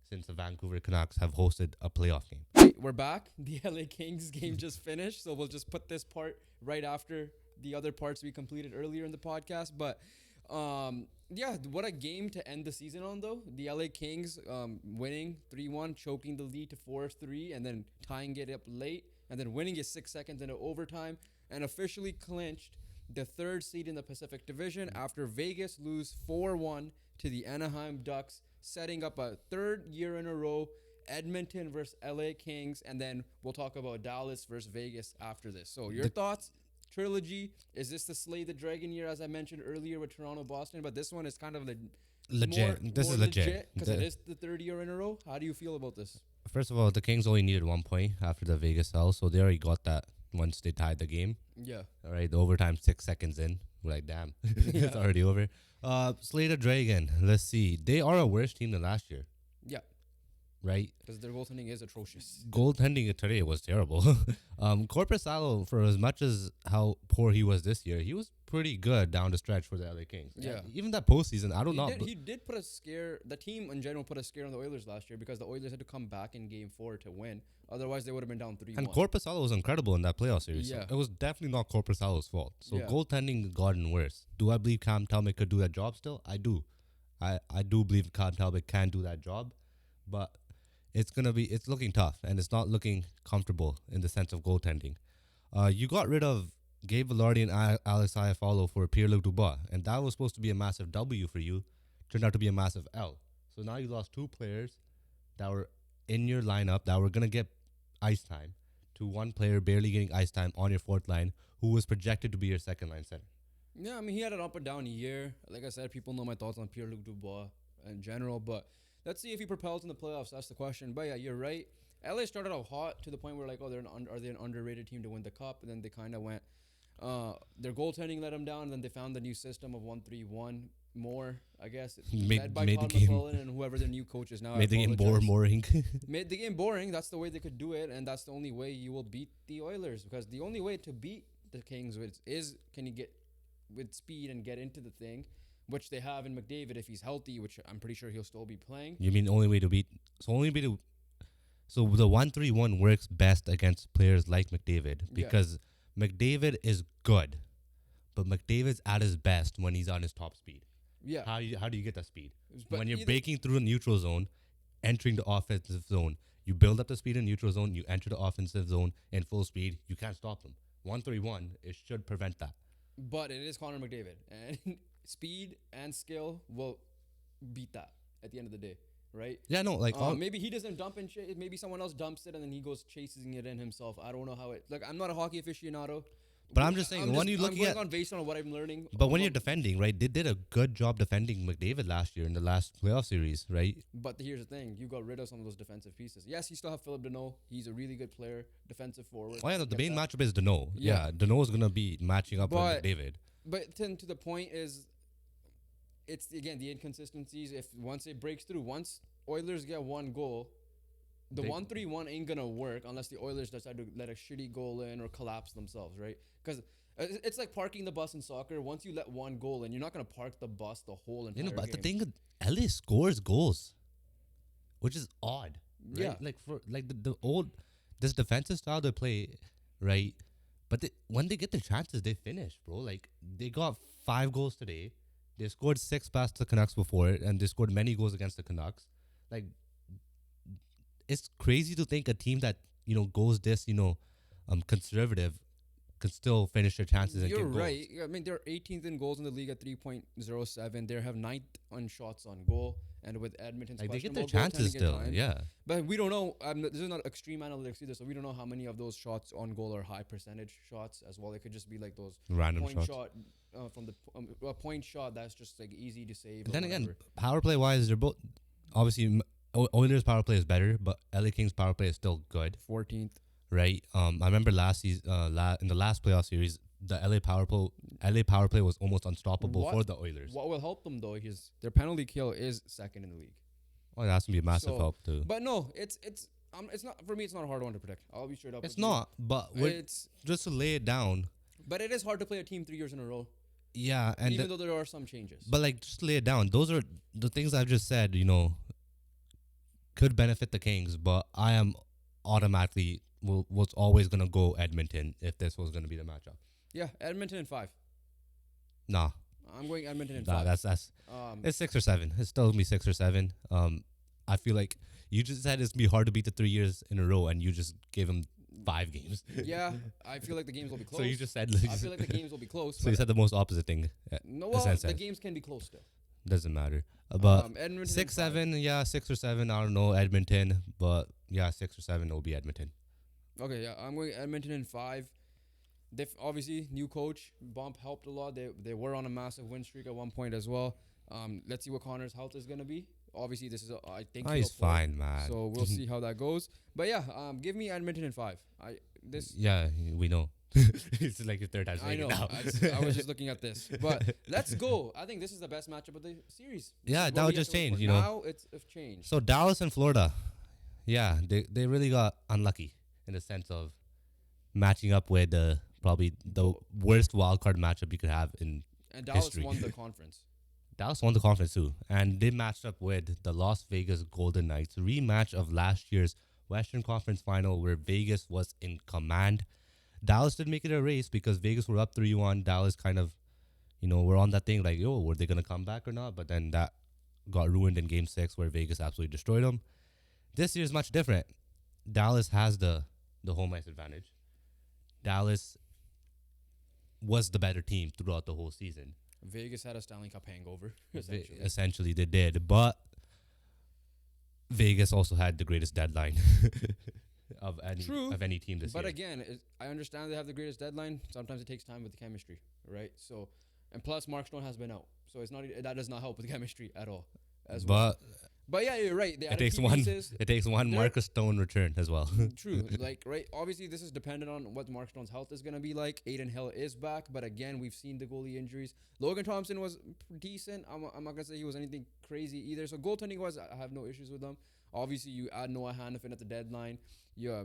since the Vancouver Canucks have hosted a playoff game. we're back. The LA Kings game just finished, so we'll just put this part right after the other parts we completed earlier in the podcast. But what a game to end the season on, though. The LA Kings winning 3-1, choking the lead to 4-3, and then tying it up late, and then winning it 6 seconds into overtime, and officially clinched the 3rd seed in the Pacific Division after Vegas lose 4-1 to the Anaheim Ducks, setting up a 3rd year in a row, Edmonton versus LA Kings, and then we'll talk about Dallas versus Vegas after this. So your thoughts, trilogy, is this the Slay the Dragon year, as I mentioned earlier with Toronto, Boston, but this one is kind of Legit. This is legit. because it is the 3rd year in a row. How do you feel about this? First of all, the Kings only needed 1 point after the Vegas L, so they already got that once they tied the game. Yeah. All right, the overtime 6 seconds in. We're like, damn, it's already over. Slay the Dragon. Let's see. They are a worse team than last year. Yeah. Right? Because their goaltending is atrocious. Goaltending today was terrible. Corpusalo, for as much as how poor he was this year, he was pretty good down the stretch for the LA Kings. Yeah. And even that postseason, I don't know. He did put a scare. The team in general put a scare on the Oilers last year because the Oilers had to come back in Game 4 to win. Otherwise, they would have been down 3-1. And Corpusalo was incredible in that playoff series. Yeah. So it was definitely not Corpusalo's fault. So Yeah. goaltending gotten worse. Do I believe Cam Talbot could do that job still? I do. I do believe Cam Talbot can do that job. But it's looking tough, and it's not looking comfortable in the sense of goaltending. You got rid of Gabe Velarde and Alex Iafallo for Pierre-Luc Dubois, and that was supposed to be a massive W for you. Turned out to be a massive L. So now you lost 2 players that were in your lineup that were going to get ice time to 1 player barely getting ice time on your 4th line who was projected to be your 2nd line center. Yeah, I mean, he had an up and down year. Like I said, people know my thoughts on Pierre-Luc Dubois in general, but let's see if he propels in the playoffs. That's the question. But yeah, you're right. LA started out hot to the point where, like, are they an underrated team to win the cup? And then they kind of went, their goaltending let them down. And then they found the new system of 1-3-1 more, I guess. Led by Todd McCullough and whoever their new coach is now. Made the game boring. Made the game boring. That's the way they could do it. And that's the only way you will beat the Oilers. Because the only way to beat the Kings is can you get with speed and get into the thing, which they have in McDavid if he's healthy, which I'm pretty sure he'll still be playing. You mean the only way to beat? So only way to. So the 1-3-1 works best against players like McDavid Yeah. because McDavid is good, but McDavid's at his best when he's on his top speed. Yeah. How do you get that speed? But When you're either- breaking through the neutral zone, entering the offensive zone, you build up the speed in neutral zone, you enter the offensive zone in full speed, you can't stop them. 1-3-1, it should prevent that. But it is Connor McDavid, and speed and skill will beat that at the end of the day, right? Yeah, no, like Maybe he doesn't dump and chase. Maybe someone else dumps it, and then he goes chasing it in himself. I don't know how it. Like, I'm not a hockey aficionado, But I'm just saying, when you're looking I'm at- going on based on what I'm learning. but when you're defending, right? They did a good job defending McDavid last year in the last playoff series, right? But here's the thing: you got rid of some of those defensive pieces. Yes, you still have Philip Deneau. He's a really good player, defensive forward. Oh yeah, no, the Get main that. matchup is Deneau. Yeah. Yeah, Deneau is gonna be matching up But- with McDavid. But then to the point is, it's again the inconsistencies. If once it breaks through, once Oilers get one goal, the They- 1-3-1 ain't gonna work unless the Oilers decide to let a shitty goal in or collapse themselves, right? Because it's like parking the bus in soccer. Once you let one goal in, you're not gonna park the bus the whole entire You know, but the game. thing, LA scores goals, which is odd. Right? Yeah. Like for like the old this defensive style they play, right? But when they get the chances, they finish, bro. Like they got 5 goals today. They scored 6 past the Canucks before it, and they scored many goals against the Canucks. Like it's crazy to think a team that goes this conservative can still finish their chances and You're get goals. right. I mean, they're 18th in goals in the league at 3.07. They have 9th on shots on goal, and with Edmonton's Like they get their questionable chances goaltending at still, times. yeah. But we don't know. This is not extreme analytics either, so we don't know how many of those shots on goal are high percentage shots as well. It could just be like those Random point shots. shot from the a point shot that's just like easy to save. But or then again, whatever. power play wise, they're both obviously Oilers' power play is better, but LA Kings' power play is still good, 14th. right? I remember last season, in the last playoff series, the LA power play was almost unstoppable What- for the Oilers. What will help them though is their penalty kill is second in the league. Oh, that's gonna be a massive So, help too. But no, it's not for me. It's not a hard one to predict. I'll be straight up. It's with you. not, but we're, It's just to lay it down, but it is hard to play a team 3 years in a row, yeah, and even though there are some changes. but like just lay it down. Those are the things I've just said. Could benefit the Kings, but I am automatically was always gonna go Edmonton if this was gonna be the matchup. Yeah, Edmonton in 5. Nah, I'm going Edmonton in nah, 5. that's Um, it's 6 or 7. It's still gonna be 6 or 7. I feel like you just said it's gonna be hard to beat the 3 years in a row, and you just gave him 5 games. yeah, I feel like the games will be close. So you just said. I feel like the games will be close. So you but said the most opposite thing. no, the well, sense the says. games can be close still. Doesn't matter. But Edmonton in 6, 5. 7, yeah, 6 or 7. I don't know Edmonton, but yeah, 6 or 7 will be Edmonton. Okay, yeah, I'm going Edmonton in 5. They've obviously new coach bump helped a lot. They were on a massive win streak at one point as well. Let's see what Connor's health is gonna be. Obviously, this is I think He's he'll play, fine, man. So we'll see how that goes. But yeah, give me Edmonton in 5. Yeah, we know. It's like your third time I saying know. it now. I was just looking at this, but let's go. I think this is the best matchup of the series. This Yeah, is what that we would have just to look change, for. you know. Now it's changed. So Dallas and Florida, yeah, they really got unlucky in the sense of matching up with probably the worst wild card matchup you could have in And Dallas history. won the conference. Dallas won the conference too, and they matched up with the Las Vegas Golden Knights, rematch of last year's Western Conference Final where Vegas was in command. Dallas did make it a race because Vegas were up 3-1. Dallas kind of, were on that thing like, yo, were they going to come back or not? But then that got ruined in Game 6 where Vegas absolutely destroyed them. This year is much different. Dallas has the home ice advantage. Dallas was the better team throughout the whole season. Vegas had a Stanley Cup hangover. Essentially. Essentially, they did. But Vegas also had the greatest deadline of any team this But year. again, I understand they have the greatest deadline. Sometimes it takes time with the chemistry, right? So, and plus Mark Stone has been out, so it's not that does not help with the chemistry at all. As well. But yeah, you're right. They it added takes key one. pieces. It takes one They're- Marcus Stone return as well. True. Like, right. Obviously, this is dependent on what Mark Stone's health is going to be like. Aiden Hill is back, but again, we've seen the goalie injuries. Logan Thompson was decent. I'm not going to say he was anything crazy either. So, goaltending wise, I have no issues with them. Obviously, you add Noah Hannafin at the deadline.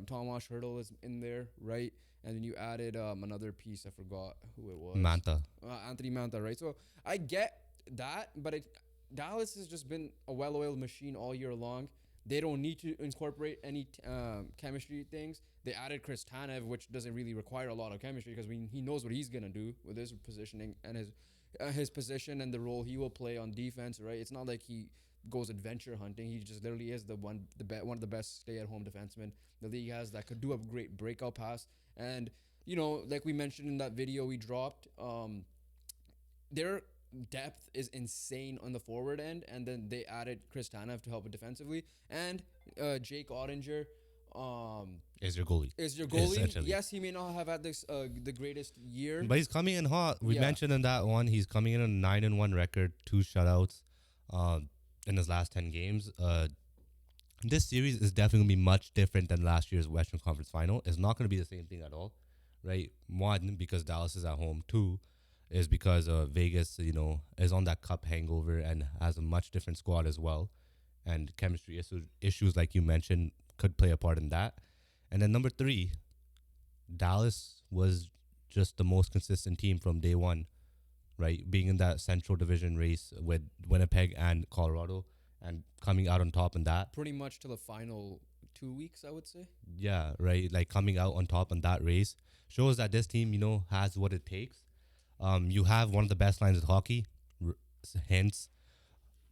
Tomas Hurdle is in there, right? And then you added another piece. I forgot who it was. Manta. Anthony Manta, right? So I get that, but Dallas has just been a well-oiled machine all year long. They don't need to incorporate any chemistry things. They added Chris Tanev, which doesn't really require a lot of chemistry because he knows what he's gonna do with his positioning and his position and the role he will play on defense. Right? It's not like he goes adventure hunting. He just literally is one of the best stay-at-home defensemen the league has that could do a great breakout pass. And like we mentioned in that video we dropped, their depth is insane on the forward end, and then they added Chris Tanev to help it defensively, and Jake Ottinger Is your goalie. Essentially. Yes, he may not have had this the greatest year, But he's coming in hot. We mentioned in that one, he's coming in on a 9-1 record, 2 shutouts in his last 10 games. This series is definitely going to be much different than last year's Western Conference Final. It's not going to be the same thing at all, right? One, because Dallas is at home. Two, is because Vegas, is on that cup hangover and has a much different squad as well. And chemistry issues, like you mentioned, could play a part in that. And then number three, Dallas was just the most consistent team from day one, right? Being in that Central Division race with Winnipeg and Colorado and coming out on top in that. pretty much to the final 2 weeks, I would say. Yeah, right. Like coming out on top in that race shows that this team, has what it takes. You have one of the best lines of hockey, hence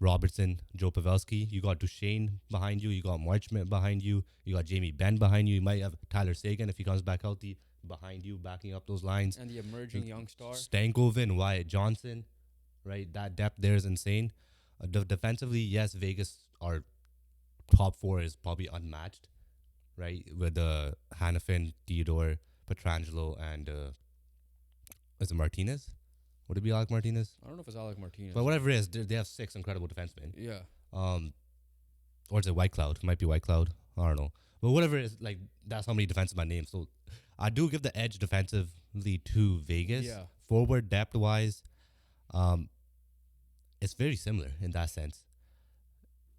Robertson, Joe Pavelski. You got Duchesne behind you. You got Marchment behind you. You got Jamie Benn behind you. You might have Tyler Sagan if he comes back healthy behind you, backing up those lines. And the emerging young star. Stankoven, Wyatt Johnson, right? That depth there is insane. Defensively, yes, Vegas, our top four is probably unmatched, right? With Hannafin, Theodore, Petrangelo, and is it Martinez? Would it be Alec Martinez? I don't know if it's Alec Martinez. But whatever it is, they have 6 incredible defensemen. Yeah. Or is it White Cloud? It might be White Cloud. I don't know. But whatever it is, like, that's how many defensemen name. So I do give the edge defensively to Vegas. Yeah. Forward depth-wise, it's very similar in that sense.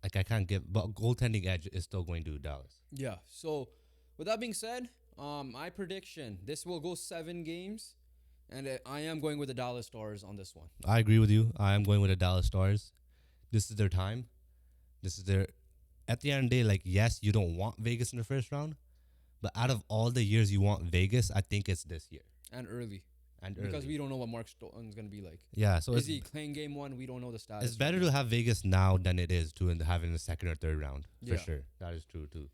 Like, I can't give, but goaltending edge is still going to Dallas. Yeah. So, with that being said, my prediction, this will go 7 games, and I am going with the Dallas Stars on this one. I agree with you. I am going with the Dallas Stars. This is their time. This is their, at the end of the day, like, yes, you don't want Vegas in the first round, but out of all the years you want Vegas, I think it's this year. And early. And because early. we don't know what Mark Stone's going to be like. Yeah, so is he playing game 1? We don't know the status. It's better to have Vegas now than it is to have it in the second or third round. For sure. That is true, too.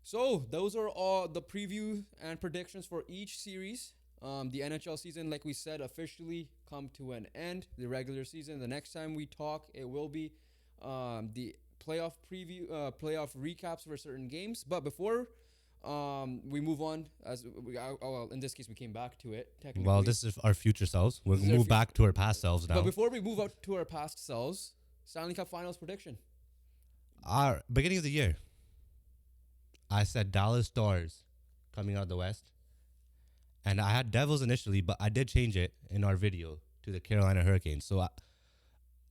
So, those are all the preview and predictions for each series. The NHL season, like we said, officially come to an end. The regular season. The next time we talk, it will be the playoff preview, playoff recaps for certain games. But before we move on, in this case, we came back to it. Technically, well, this is our future selves. We'll move back to our past selves now. But before we move out to our past selves, Stanley Cup Finals prediction. Our beginning of the year, I said Dallas Stars coming out of the West. And I had Devils initially, but I did change it in our video to the Carolina Hurricanes. So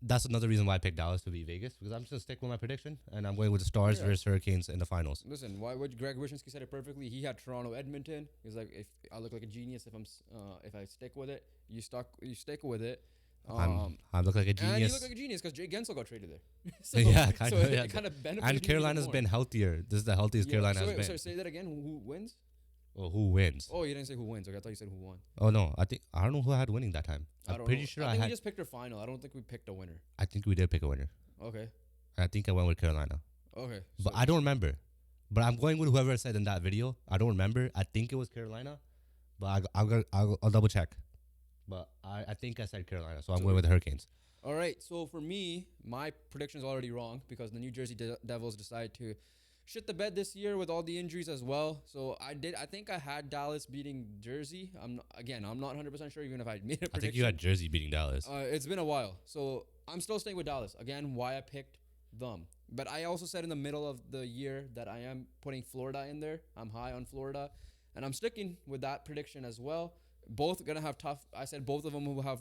that's another reason why I picked Dallas to beat Vegas, because I'm just going to stick with my prediction, and I'm going with the Stars versus Hurricanes in the finals. Listen, what Greg Wyshynski said it perfectly. He had Toronto, Edmonton. He's like, if I look like a genius if I stick with it, you stick with it. I look like a genius. And you look like a genius because Jay Gensel got traded there. Yeah, it kind of benefited. And Carolina's been healthier. This is the healthiest Carolina has been. So say that again. Who wins? Oh, who wins? Oh, you didn't say who wins. Okay, I thought you said who won. Oh no, I don't know who I had winning that time. I'm pretty sure I think we just picked our final. I don't think we picked a winner. I think we did pick a winner. Okay. I think I went with Carolina. Okay. But I don't remember. But I'm going with whoever said in that video. I don't remember. I think it was Carolina, but I'll double check. But I think I said Carolina, so I'm going with the Hurricanes. All right. So for me, my prediction is already wrong because the New Jersey Devils decided to shit the bed this year with all the injuries as well. So I think I had Dallas beating Jersey. I'm not 100% sure even if I made a prediction. I think you had Jersey beating Dallas. It's been a while. So I'm still staying with Dallas. Again, why I picked them. But I also said in the middle of the year that I am putting Florida in there. I'm high on Florida. And I'm sticking with that prediction as well. Both going to have tough. I said both of them will have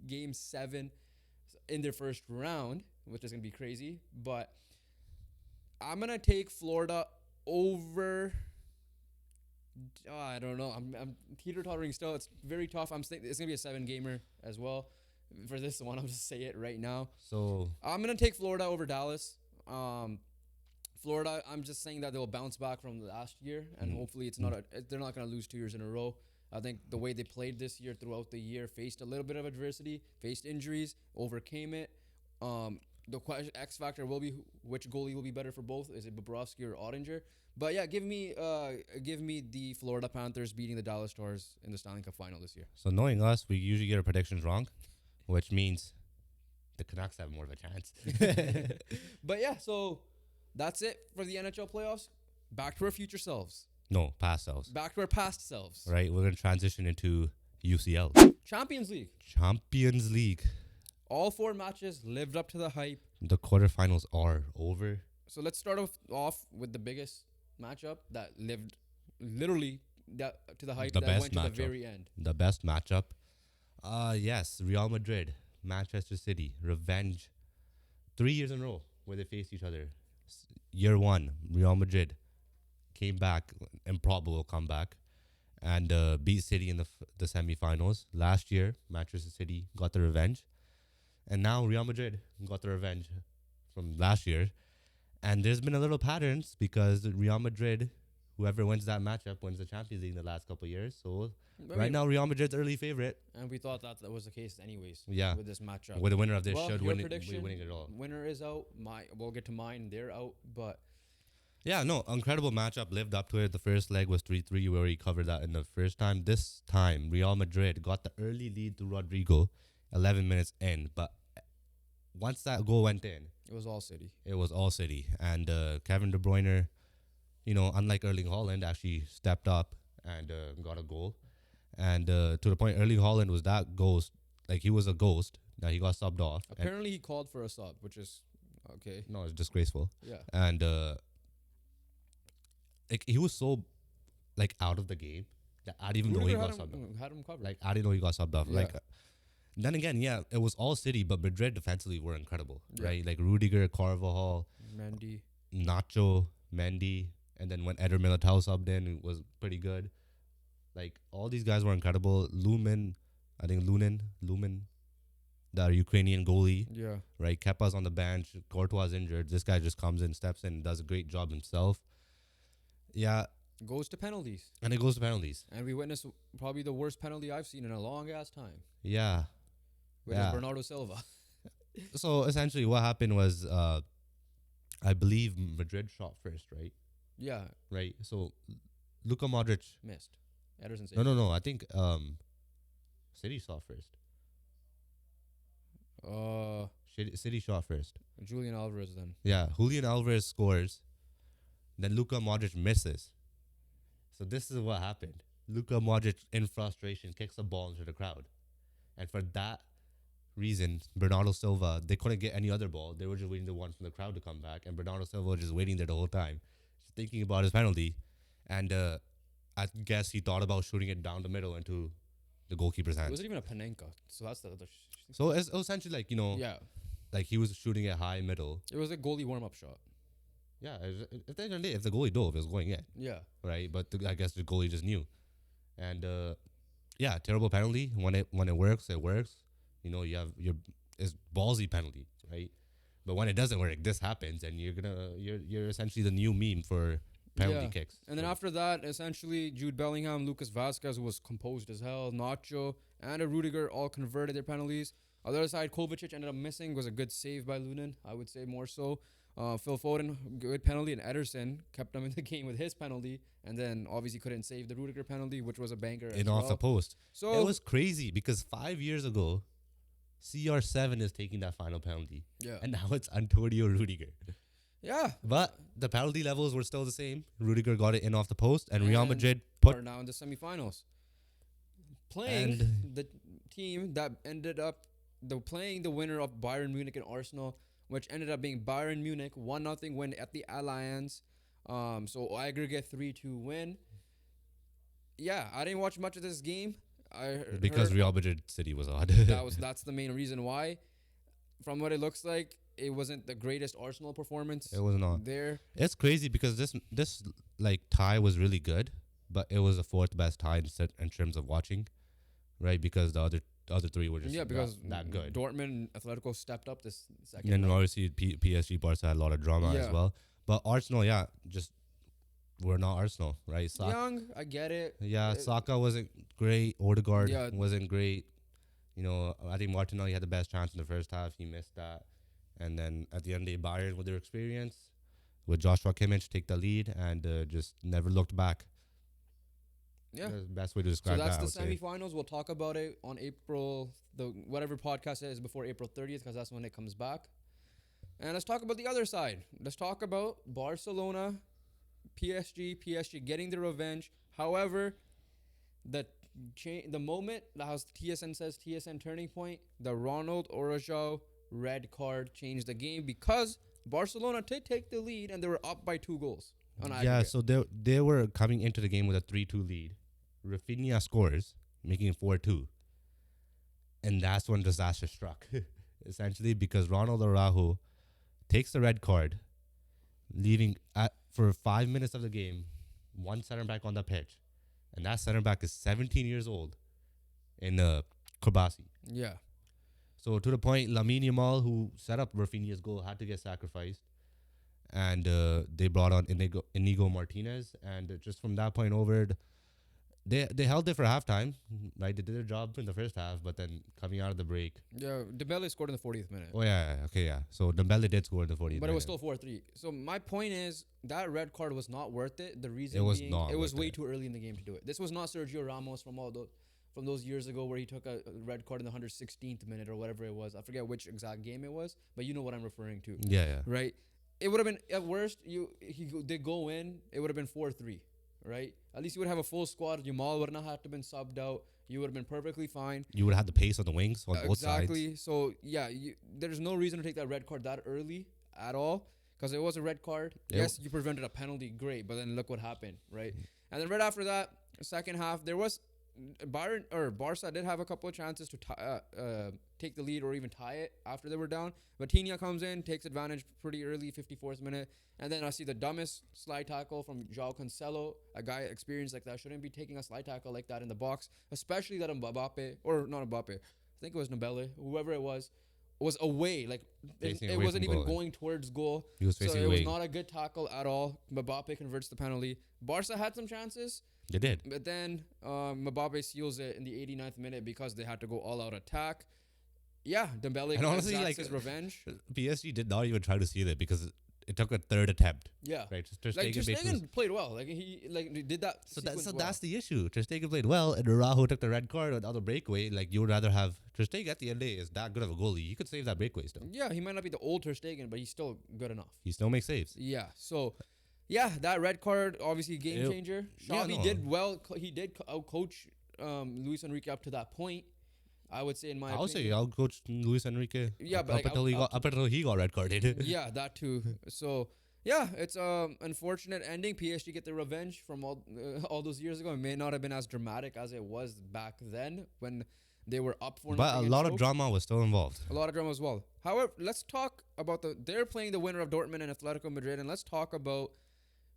game 7 in their first round, which is going to be crazy. But I'm gonna take Florida over. I don't know. I'm teeter tottering still. It's very tough. It's gonna be a 7 gamer as well. For this one, I'll just say it right now. So I'm gonna take Florida over Dallas. Um, Florida, I'm just saying that they'll bounce back from last year, and hopefully they're not gonna lose 2 years in a row. I think the way they played this year throughout the year, faced a little bit of adversity, faced injuries, overcame it. The X factor will be which goalie will be better for both. Is it Bobrovsky or Ottinger? But yeah, give me the Florida Panthers beating the Dallas Stars in the Stanley Cup final this year. knowing us, we usually get our predictions wrong, which means the Canucks have more of a chance. But yeah, so that's it for the NHL playoffs. Back to our future selves. No, past selves. Back to our past selves. Right, we're gonna transition into UCL Champions League. Champions League. All 4 matches lived up to the hype. The quarterfinals are over. So let's start off with the biggest matchup that lived literally to the hype, The that best went to the matchup. very end. The best matchup. Yes, Real Madrid, Manchester City, revenge. 3 years in a row where they faced each other. Year 1, Real Madrid came back, improbable comeback, and beat City in the semifinals. Last year, Manchester City got the revenge, and now Real Madrid got the revenge from last year. And there's been a little patterns because Real Madrid, whoever wins that matchup, wins the Champions League in the last couple of years. So right now, Real Madrid's early favorite. And we thought that was the case anyways. Yeah. With this matchup. With the winner of this should your win it, prediction, winning it all. Winner is out. We'll get to mine. They're out, but Yeah, no, incredible matchup. Lived up to it. The first leg was 3-3. We already covered that in the first time. This time, Real Madrid got the early lead to Rodrigo, 11 minutes in. But once that goal went in, it was all City. it was all City. And Kevin De Bruyne, unlike Erling Haaland, actually stepped up and got a goal. And to the point, Erling Haaland was that ghost. Like, he was a ghost. Now he got subbed off. Apparently, he called for a sub, which is okay. No, it's disgraceful. Yeah. And he was so out of the game that I didn't even know he got subbed off. Had him covered. I didn't know he got subbed off. Yeah. Then again, yeah, it was all City, but Madrid defensively were incredible, Yeah. right? Like Rudiger, Carvajal, Mendy. Nacho, Mendy, and then when Eder Militao subbed in, it was pretty good. Like, all these guys were incredible. Lunin, the Ukrainian goalie, Yeah. right? Kepa's on the bench. Courtois injured. This guy just comes in, steps in, does a great job himself. Yeah, Goes to penalties. and it goes to penalties. And we witnessed probably the worst penalty I've seen in a long ass time. Yeah. Which is Bernardo Silva. So essentially what happened was, I believe Madrid shot first, right? Yeah. Right. So Luka Modric. Missed. Ederson saved. No. I think City shot first. City shot first. Julian Alvarez then. Yeah. Julian Alvarez scores. Then Luka Modric misses. So this is what happened. Luka Modric, in frustration, kicks a ball into the crowd. And for that reason, Bernardo Silva, they couldn't get any other ball. They were just waiting the one from the crowd to come back. And Bernardo Silva was just waiting there the whole time, just thinking about his penalty. And I guess he thought about shooting it down the middle into the goalkeeper's It hands. wasn't even a Panenka. So that's the other. So it's essentially like, Yeah. like he was shooting it high middle. It was a goalie warm up shot. Yeah, if the goalie dove, it was going in. Yeah. Right? But I guess the goalie just knew. And yeah, terrible penalty. When it works, it works. You have it's ballsy penalty, right? But when it doesn't work, this happens, and you're essentially the new meme for penalty kicks. And then after that, essentially Jude Bellingham, Lucas Vasquez, who was composed as hell, Nacho, and Rudiger all converted their penalties. On the other side, Kovacic ended up missing. Was a good save by Lunin, I would say more so. Phil Foden, good penalty, and Ederson kept them in the game with his penalty, and then obviously couldn't save the Rudiger penalty, which was a banger as well. Off the post. So it was crazy because 5 years ago, CR7 is taking that final penalty. Yeah. And now it's Antonio Rudiger. Yeah. But the penalty levels were still the same. Rudiger got it in off the post, and Real Madrid are now in the semifinals. Playing the team that ended up playing the winner of Bayern Munich and Arsenal, which ended up being Bayern Munich 1-0 win at the Allianz. So aggregate 3-2 win. Yeah, I didn't watch much of this game. Because Real Madrid City was odd. that's the main reason why. From what it looks like, it wasn't the greatest Arsenal performance. It was not. There. It's crazy because this like tie was really good, but it was the fourth best tie in terms of watching, right? Because the other three were just Because that good. Dortmund and Atletico stepped up this second. And leg. obviously PSG Barca had a lot of drama as Yeah. well. But Arsenal, just we're not Arsenal, right? Young, I get it. Saka wasn't great. Odegaard Yeah. wasn't great. I think Martinelli had the best chance in the first half. He missed that. And then at the end, they Bayern with their experience, with Joshua Kimmich take the lead and just never looked back. Yeah. That's the best way to So describe that's that. the semifinals. We'll talk about it on whatever podcast it is before April 30th, because that's when it comes back. And let's talk about the other side. Let's talk about Barcelona, PSG getting the revenge. However, the moment, as TSN says, TSN turning point, the Ronald Araujo red card changed the game because Barcelona did take the lead and they were up by 2 goals on aggregate. So they were coming into the game with a 3-2 lead. Rafinha scores, making it 4-2. And that's when disaster struck, essentially, because Ronald Araujo takes the red card, leaving for 5 minutes of the game, one center back on the pitch. And that center back is 17 years old in Kobasi. Yeah. So to the point, Lamine Yamal, who set up Rafinha's goal, had to get sacrificed. And they brought on Inigo Martinez. And just from that point over, they held it for halftime. Right? They did their job in the first half, but then coming out of the break. Yeah, Dembele scored in the 40th minute. Oh, yeah. Okay, yeah. So Dembele did score in the 40th minute. But it was still 4-3. So my point is that red card was not worth it. The reason It was being, not it was worth way it. too early in the game to do it. This was not Sergio Ramos from those years ago where he took a red card in the 116th minute or whatever it was. I forget which exact game it was, but you know what I'm referring to. Yeah. Right? It would have been, at worst, they go in, it would have been 4-3. Right? At least you would have a full squad. Jamal would not have to been subbed out. You would have been perfectly fine. You would have had the pace on the wings on both sides. Exactly. So, yeah, there's no reason to take that red card that early at all because it was a red card. Yes, you prevented a penalty. Great. But then look what happened, right? And then right after that, second half, there was Barca did have a couple of chances to take the lead or even tie it after they were down. But Vitinha comes in, takes advantage pretty early, 54th minute. And then I see the dumbest slide tackle from João Cancelo. A guy experienced like that shouldn't be taking a slide tackle like that in the box, especially that Mbappe, or not Mbappe, I think it was Nabele, whoever it was away. Like it wasn't even going towards goal. He was facing away. It was not a good tackle at all. Mbappe converts the penalty. Barca had some chances. They did. But then Mbappe seals it in the 89th minute because they had to go all-out attack. Yeah, Dembele And honestly, exacts his revenge. PSG did not even try to seal it because it took a third attempt. Yeah. Right. Ter Stegen played well. Like he did that. So that's the issue. Ter Stegen played well, and Araujo took the red card on the breakaway. Like you would rather have Ter Stegen at the end of the day is that good of a goalie. You could save that breakaway still. Yeah, he might not be the old Ter Stegen, but he's still good enough. He still makes saves. Yeah. So, yeah, that red card obviously game changer. Xavi did well. He did coach Luis Enrique up to that point. I would say in my opinion. I'll coach Luis Enrique. Yeah, but up until he got red carded. Yeah, that too. So yeah, it's unfortunate ending. PSG get the revenge from all those years ago. It may not have been as dramatic as it was back then when they were up for. But a lot of drama was still involved. A lot of drama as well. However, let's talk about they're playing the winner of Dortmund and Atletico Madrid, and let's talk about.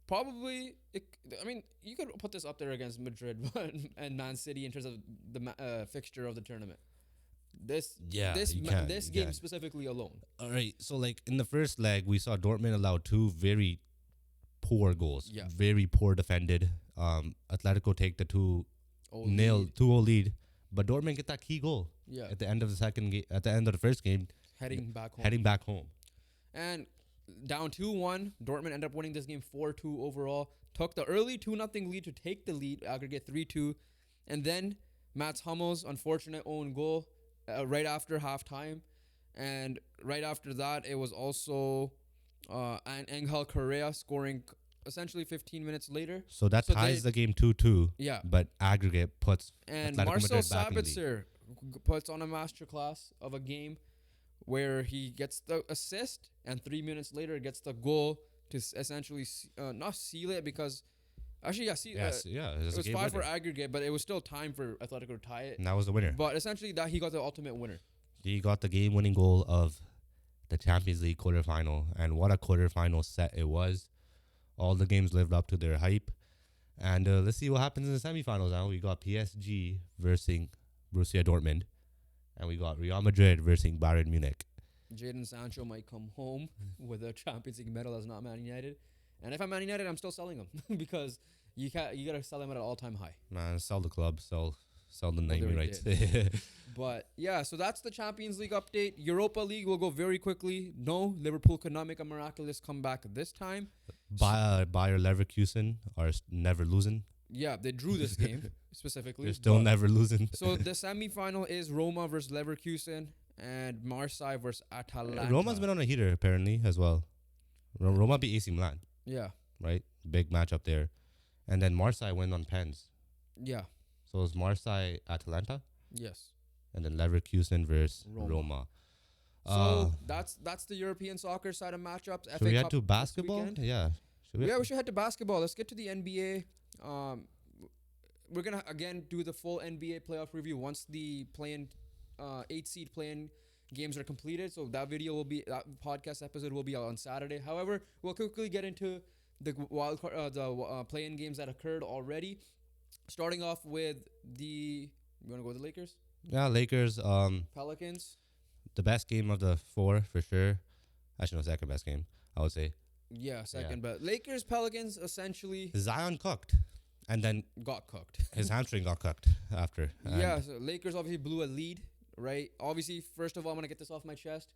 Probably, you could put this up there against Madrid and Man City in terms of the fixture of the tournament. This game specifically alone. All right, so like in the first leg, we saw Dortmund allow 2 very poor goals. Yeah. Very poor defended. Atletico take the 2-0 lead, but Dortmund get that key goal. Yeah. At the end of the first game, heading back home. And down 2-1, Dortmund ended up winning this game 4-2 overall. Took the early 2-0 lead to take the lead, aggregate 3-2. And then Mats Hummels' unfortunate own goal right after halftime. And right after that, it was also Angel Correa scoring essentially 15 minutes later. So that ties the game 2-2. Yeah. But aggregate puts and Atletico Marcel Madrid back in the lead. Sabitzer puts on a masterclass of a game where he gets the assist and 3 minutes later gets the goal to essentially not seal it because actually it was 5 for aggregate, but it was still time for Atletico to tie it. And that was the winner. But essentially that he got the ultimate winner. He got the game-winning goal of the Champions League quarterfinal, and what a quarterfinal set it was. All the games lived up to their hype. And let's see what happens in the semifinals now. We got PSG versus Borussia Dortmund, and we got Real Madrid versus Bayern Munich. Jadon Sancho might come home with a Champions League medal as not Man United. And if I'm Man United, I'm still selling him because you gotta sell him at an all-time high. Man, sell the club, sell the Well, they naming already rights. But yeah, so that's the Champions League update. Europa League will go very quickly. No, Liverpool could not make a miraculous comeback this time. Bayer Leverkusen are never losing. Yeah, they drew this game specifically. They're still but- never losing. So the semifinal is Roma versus Leverkusen and Marseille versus Atalanta. Roma's been on a heater apparently as well. Roma beat AC Milan, Yeah, right? Big matchup there. And then Marseille went on pens. yeah, So it's Marseille Atalanta, yes. and then Leverkusen versus Roma. Roma. So that's the European soccer side of matchups. Should we FA head Cup to this basketball? weekend. Yeah. Should we? Yeah, we should head to basketball. Let's get to the NBA. We're gonna again do the full NBA playoff review once the play-in 8 seed play-in games are completed. So that podcast episode will be out on Saturday. However, we'll quickly get into the play-in games that occurred already. Starting off with you want to go with the Lakers? Yeah, Lakers. Pelicans? The best game of the four for sure. Actually, no, second best game, I would say. Yeah, second. But Lakers, Pelicans essentially Zion cooked, and then got cooked. his hamstring got cooked after. And Yeah, so Lakers obviously blew a lead, right? Obviously, first of all, I'm going to get this off my chest.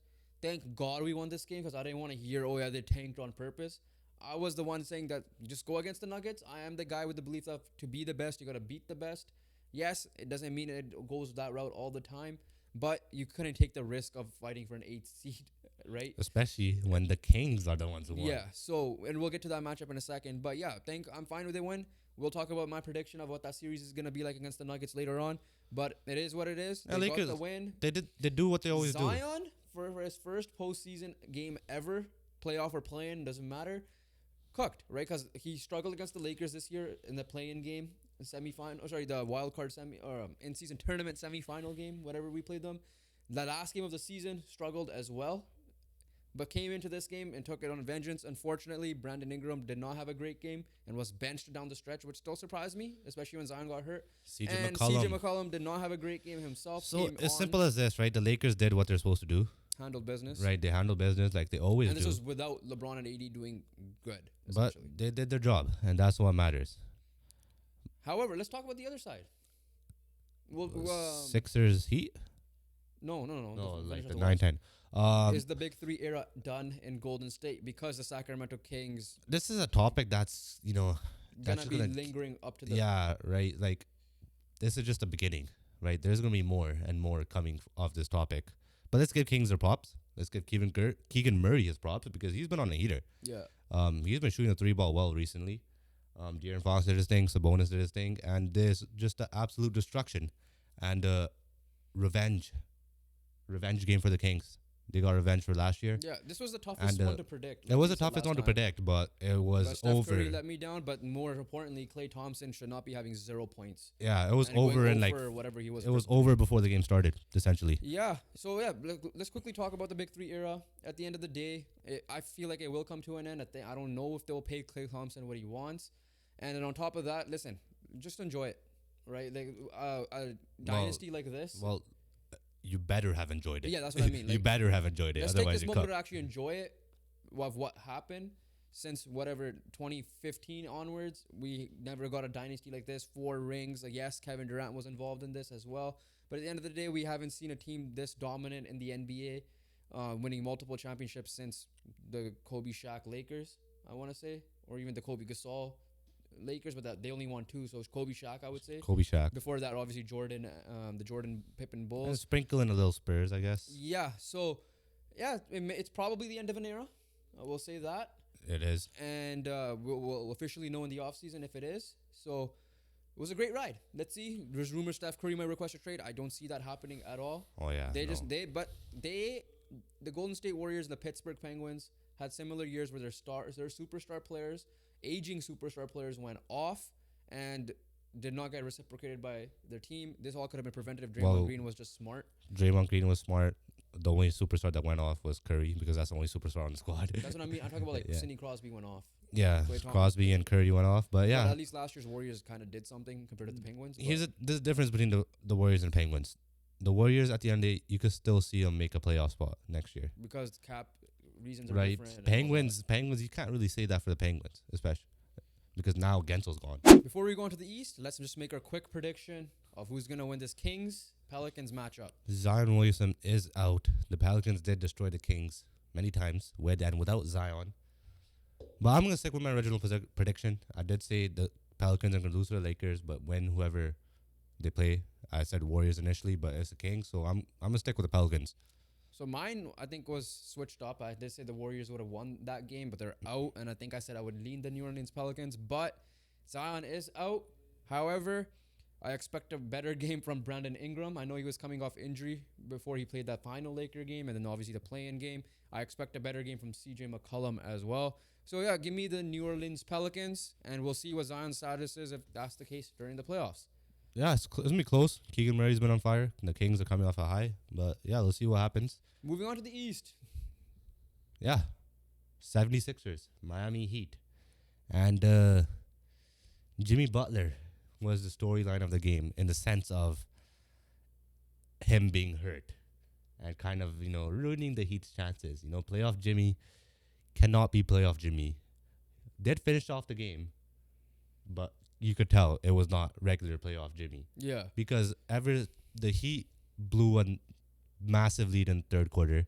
Thank God we won this game because I didn't want to hear, oh, yeah, they tanked on purpose. I was the one saying that just go against the Nuggets. I am the guy with the belief that to be the best, you got to beat the best. Yes, it doesn't mean it goes that route all the time, but you couldn't take the risk of fighting for an 8th seed, right? Especially when the Kings are the ones who won. Yeah, so, and we'll get to that matchup in a second. But yeah, I'm fine with it win. We'll talk about my prediction of what that series is going to be like against the Nuggets later on. But it is what it is. Yeah, They Lakers, got the win. They do what they always do. Zion, for his first postseason game ever, playoff or play-in, doesn't matter, cooked, right? Because he struggled against the Lakers this year in the play-in game, the wild card in-season tournament semifinal game, whatever we played them. The last game of the season struggled as well, but came into this game and took it on vengeance. Unfortunately, Brandon Ingram did not have a great game and was benched down the stretch, which still surprised me, especially when Zion got hurt. CJ CJ McCollum. McCollum did not have a great game himself. So Came as on, simple as this, right? The Lakers did what they're supposed to do, handled business. right? They handle business like they always And this do. was without LeBron and AD doing good, But essentially. they did their job, and that's what matters. However, let's talk about the other side. Well, Sixers Heat? no. No, like finish the off 9-10. Is the Big Three era done in Golden State because the Sacramento Kings This is a topic that's, gonna that's be gonna lingering up to the yeah, right. Like, this is just the beginning, right? There's gonna be more and more coming off this topic. But let's give Kings their props. Let's give Keegan Murray his props because he's been on a heater. yeah. He's been shooting the 3-ball well recently. De'Aaron Fox did his thing. Sabonis did his thing, and there's just the absolute destruction and revenge game for the Kings. They got revenge for last year. Yeah, this was the toughest And, one to predict. It was the like we said toughest last one to time. predict, but it was But Steph over. Curry let me down, but more importantly, Klay Thompson should not be having 0 points. Yeah, it was And going over in like over whatever he was. it was over before the game started, essentially. Yeah. So yeah, let's quickly talk about the Big Three era. At the end of the day, I feel like it will come to an end. I don't know if they'll pay Klay Thompson what he wants, and then on top of that, listen, just enjoy it, right? Like a dynasty like this. Well, you better have enjoyed it. Yeah, that's what I mean. You Like, better have enjoyed it. let's take Otherwise, this you moment cook. to actually enjoy it of what happened since whatever 2015 onwards. We never got a dynasty like this. 4 rings. Yes, Kevin Durant was involved in this as well. But at the end of the day, we haven't seen a team this dominant in the NBA, winning multiple championships since the Kobe Shaq Lakers, I want to say, or even the Kobe Gasol Lakers, but that they only won 2, so it's Kobe Shaq, I would say. Kobe Shaq. Before that, obviously Jordan, the Jordan Pippen And Bulls. sprinkle in a little Spurs, I guess. Yeah, so yeah, it's probably the end of an era. We'll say that, It is. and we'll officially know in the offseason if it is. So it was a great ride. Let's see. There's rumors Steph Curry might request a trade. I don't see that happening at all. Oh yeah. The Golden State Warriors and the Pittsburgh Penguins had similar years where their superstar players, aging superstar players, went off and did not get reciprocated by their team. This all could have been prevented if Draymond Green was just smart. Draymond Green was smart. the only superstar that went off was Curry because that's the only superstar on the squad. That's what I mean. I'm talking about like Yeah. Sidney Crosby went off. Yeah, Klay Thompson Crosby played. and Curry went off, but But yeah, at least last year's Warriors kind of did something compared to the Penguins. there's a difference between the Warriors and Penguins. The Warriors at the end of the day, you could still see them make a playoff spot next year, because cap reasons are right? different. and all Penguins, you can't really say that for the Penguins, especially because now Gensel's gone. that. Before we go into the East, let's just make our quick prediction of who's gonna win this Kings Pelicans matchup. Zion Williamson is out. The Pelicans did destroy the Kings many times with and without Zion. But I'm going to stick with my original prediction. I did say the Pelicans are going to lose to the Lakers, but win whoever they play. I said Warriors initially, but it's the Kings, so I'm going to stick with the Pelicans. So mine, I think, was switched up. I did say the Warriors would have won that game, but they're out, and I think I said I would lean the New Orleans Pelicans. But Zion is out. However, I expect a better game from Brandon Ingram. I know he was coming off injury before he played that final Laker game, and then obviously the play-in game. I expect a better game from CJ McCollum as well. So yeah, give me the New Orleans Pelicans, and we'll see what Zion's status is if that's the case during the playoffs. Yeah, it's going to be close. Keegan Murray's been on fire. The Kings are coming off a high. But yeah, let's see what happens. Moving on to the East. Yeah, 76ers, Miami Heat. And Jimmy Butler was the storyline of the game in the sense of him being hurt and kind of, ruining the Heat's chances. Playoff Jimmy cannot be playoff Jimmy. Did finish off the game, but you could tell it was not regular playoff Jimmy. Yeah. Because the Heat blew a massive lead in the third quarter.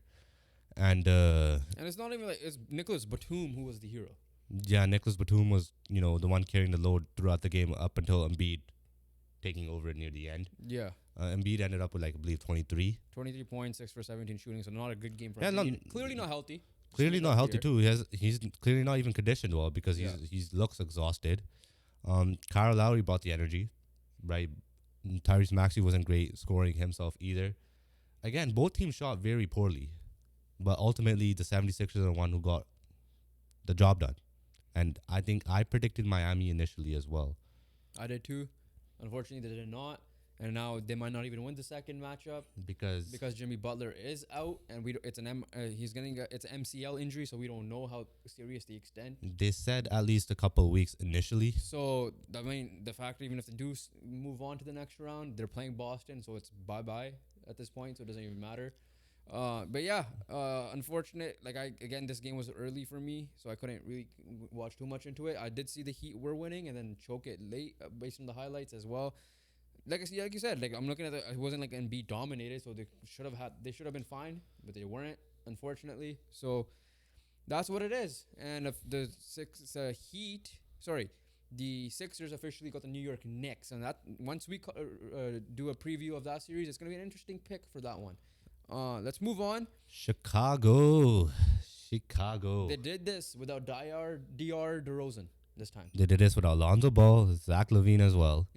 And it's not even like it's Nicholas Batum who was the hero. yeah, Nicholas Batum was, the one carrying the load throughout the game up until Embiid taking over near the end. Yeah. Embiid ended up with, I believe, 23. 23 points, 6 for 17 shooting, so not a good game for Yeah, him. Clearly not healthy. Clearly Just not healthy, here. too. He's clearly not even conditioned well because Yeah. he's looks exhausted. Kyle Lowry brought the energy, right? Tyrese Maxey wasn't great scoring himself either. Again, both teams shot very poorly, but ultimately the 76ers are the one who got the job done. And I think I predicted Miami initially as well. I did too. Unfortunately, they did not. And now they might not even win the second matchup Because Jimmy Butler is out, and it's an MCL injury, so we don't know how serious the extent. they said at least a couple of weeks initially. So I mean, the fact even if they do move on to the next round, they're playing Boston, so it's bye at this point, so it doesn't even matter. But yeah, unfortunate. This game was early for me, so I couldn't really watch too much into it. I did see the Heat were winning and then choke it late based on the highlights as well. Like you said, I'm looking at it wasn't like Embiid dominated, so they should have been fine, but they weren't, unfortunately. So that's what it is. And if the the Sixers officially got the New York Knicks, and that once we do a preview of that series, it's gonna be an interesting pick for that one. Let's move on. Chicago. They did this without DR DeRozan this time. They did this with Alonzo Ball, Zach LaVine as well.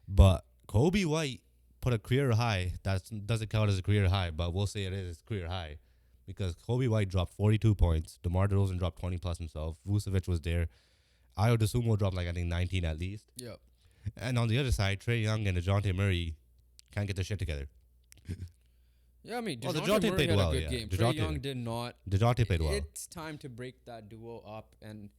But Kobe White put a career high. That doesn't count as a career high, but we'll say it is a career high. Because Kobe White dropped 42 points. DeMar DeRozan dropped 20 plus himself. Vucevic was there. Ayo DeSumo dropped 19 at least. Yeah. And on the other side, Trae Young and DeJounte Murray can't get their shit together. Yeah, I mean, Well, DeJounte Murray played had well, a good yeah. game. DeJounte- Trae Young did not. DeJounte played well. It's time to break that duo up. And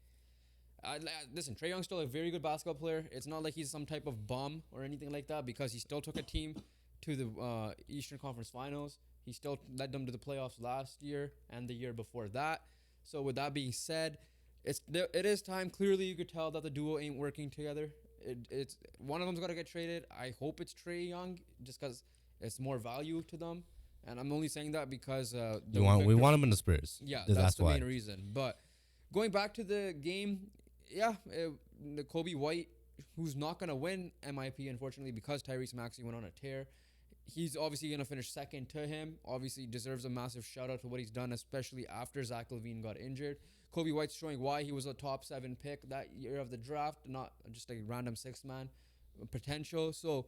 listen, Trae Young's still a very good basketball player. It's not like he's some type of bum or anything like that, because he still took a team to the Eastern Conference Finals. He still led them to the playoffs last year and the year before that. So with that being said, it is time. Clearly, you could tell that the duo ain't working together. It's one of them's got to get traded. I hope it's Trae Young, just because it's more value to them. And I'm only saying that because we want him in the Spurs. Yeah, that's that's the why. main reason. But going back to the game, the Kobe White, who's not gonna win MIP, unfortunately, because Tyrese Maxey went on a tear. He's obviously gonna finish second to him. Obviously, deserves a massive shout out to what he's done, especially after Zach LaVine got injured. Kobe White's showing why he was a top 7 pick that year of the draft, not just a random 6th man potential. So.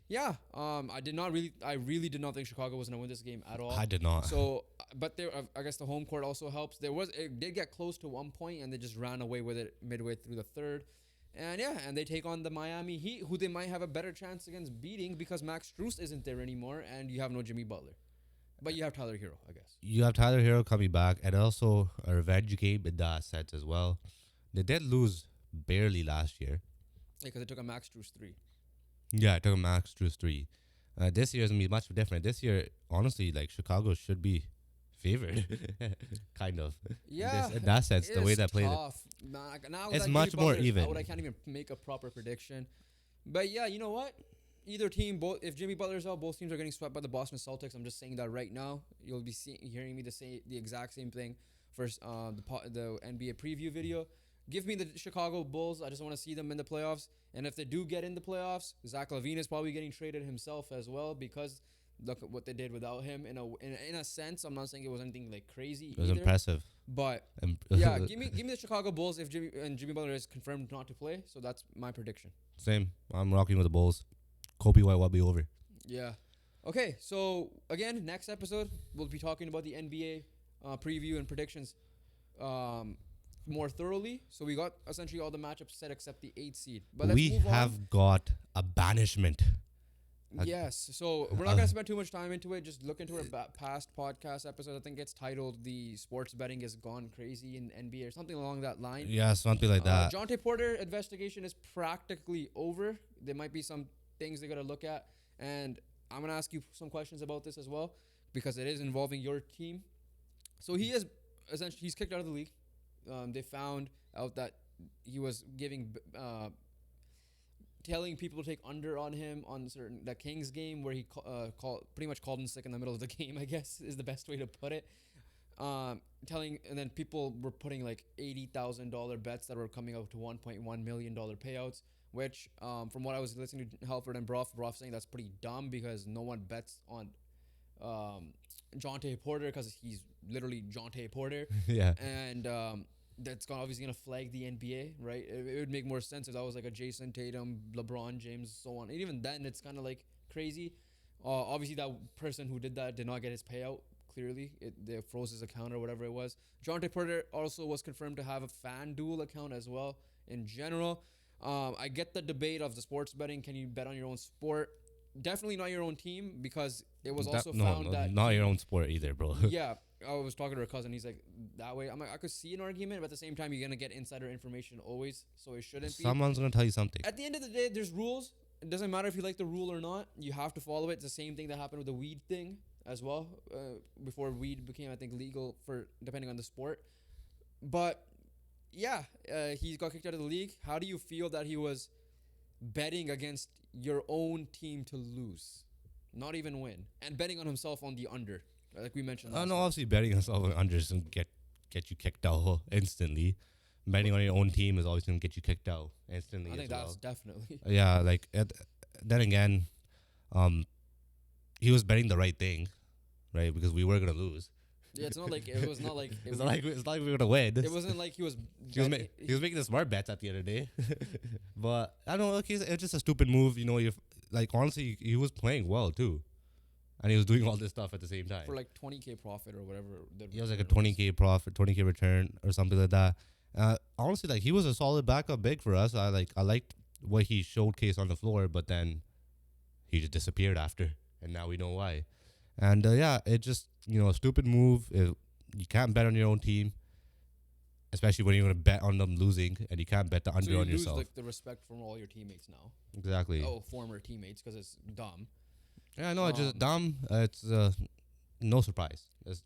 Yeah, I really did not think Chicago was gonna win this game at all. I did not. So, but I guess the home court also helps. It did get close to one point, and they just ran away with it midway through the third. And they take on the Miami Heat, who they might have a better chance against beating because Max Strus isn't there anymore, and you have no Jimmy Butler. But you have Tyler Hero, I guess. You have Tyler Hero coming back, and also a revenge game in that sense as well. They did lose barely last year. Yeah, because it took a Max Drews 3. Yeah, I took a Max Drews 3. This year is going to be much different. This year, honestly, like Chicago should be favored, kind of. Yeah, In that sense, the way it's they played it. tough. Now It's that Jimmy much more Butler's even. out, I can't even make a proper prediction. But yeah, you know what? Either team, both if Jimmy Butler's out, both teams are getting swept by the Boston Celtics. I'm just saying that right now. You'll be hearing me say the exact same thing for the NBA preview video. Give me the Chicago Bulls. I just want to see them in the playoffs. And if they do get in the playoffs, Zach LaVine is probably getting traded himself as well because look at what they did without him. In a sense, I'm not saying it was anything like crazy. It was either, impressive. but yeah, give me the Chicago Bulls if Jimmy Butler is confirmed not to play. So that's my prediction. Same. I'm rocking with the Bulls. Kobe White will be over. Yeah. Okay, so again, next episode we'll be talking about the NBA preview and predictions more thoroughly. So we got essentially all the matchups set except the 8th seed. But let's We move have on. got a banishment. Yes. So we're not gonna spend too much time into it. Just look into our past podcast episode. I think it's titled "The Sports Betting Has Gone Crazy in NBA" or something along that line. Yeah, something like that. Jonte Porter investigation is practically over. There might be some things they gotta look at, and I'm gonna ask you some questions about this as well because it is involving your team. So he's kicked out of the league. They found out that he was telling people to take under on him on the Kings game where he pretty much called in sick in the middle of the game, I guess is the best way to put it. And then people were putting like $80,000 bets that were coming up to $1.1 million payouts, which from what I was listening to Halford and Broff saying that's pretty dumb because no one bets on Jonte Porter because he's literally Jonte Porter. Yeah. And that's obviously going to flag the NBA, right? It would make more sense if that was like a Jason Tatum, LeBron James, so on. And even then, it's kind of like crazy. Obviously, that person who did that did not get his payout. Clearly, they froze his account or whatever it was. Jonte Porter also was confirmed to have a FanDuel account as well. In general, I get the debate of the sports betting. Can you bet on your own sport? Definitely not your own team because it was also found that not your own sport either, bro. yeah, I was talking to her cousin. He's like, that way. I'm like, I could see an argument, but at the same time, you're gonna get insider information always, so it shouldn't be. Someone's gonna tell you something. At the end of the day, there's rules. It doesn't matter if you like the rule or not. You have to follow it. It's the same thing that happened with the weed thing as well. Before weed became, I think, legal for depending on the sport. But yeah, he got kicked out of the league. How do you feel that he was betting against your own team to lose, not even win, and betting on himself on the under, like we mentioned last No, time. obviously betting yourself on unders and get you kicked out instantly. Betting on your own team is always gonna get you kicked out instantly. I think as that's well. definitely. Yeah, like then again, he was betting the right thing, right? Because we were gonna lose. Yeah, it's not like it was not like It's not like we were gonna win. it wasn't like he was. He was making the smart bets at the end of the day. But I don't know. Okay, it's just a stupid move. You know, you like honestly, he was playing well too, and he was doing all this stuff at the same time. for like 20K profit or whatever. He was like a 20K profit, 20K return or something like that. Honestly, like he was a solid backup big for us. I liked what he showcased on the floor, but then he just disappeared after, and now we know why. And yeah, it just a stupid move. You can't bet on your own team, especially when you're gonna bet on them losing, and you can't bet the So under you on lose yourself. like the respect from all your teammates now. Exactly. Oh, former teammates because it's dumb. Yeah, no, it's just dumb. It's no surprise.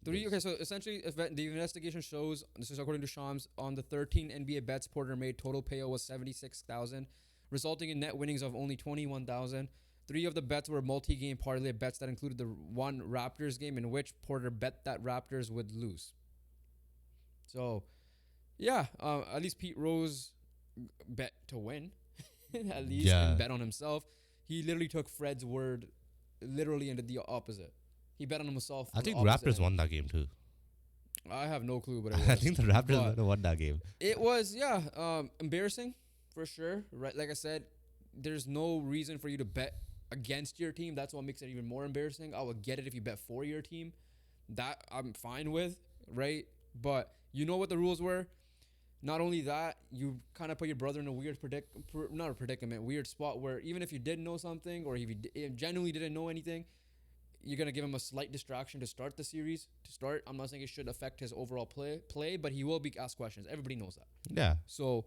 Okay, so essentially, the investigation shows, this is according to Shams, on the 13 NBA bets Porter made, total payout was $76,000, resulting in net winnings of only $21,000. 3 of the bets were multi-game parlay bets that included the one Raptors game in which Porter bet that Raptors would lose. So, yeah, at least Pete Rose bet to win, at least, and bet on himself. He literally took Fred's word literally into the opposite. He bet on himself. I think Raptors won that game too. I have no clue, but it was. I think the Raptors won that game. It was, embarrassing for sure. Right, like I said, there's no reason for you to bet against your team. That's what makes it even more embarrassing. I would get it if you bet for your team. That I'm fine with, right? But you know what the rules were. Not only that, you kind of put your brother in a weird weird spot where even if you did know something or if you genuinely didn't know anything, you're gonna give him a slight distraction to start the series. To start, I'm not saying it should affect his overall play, but he will be asked questions. Everybody knows that. Yeah. So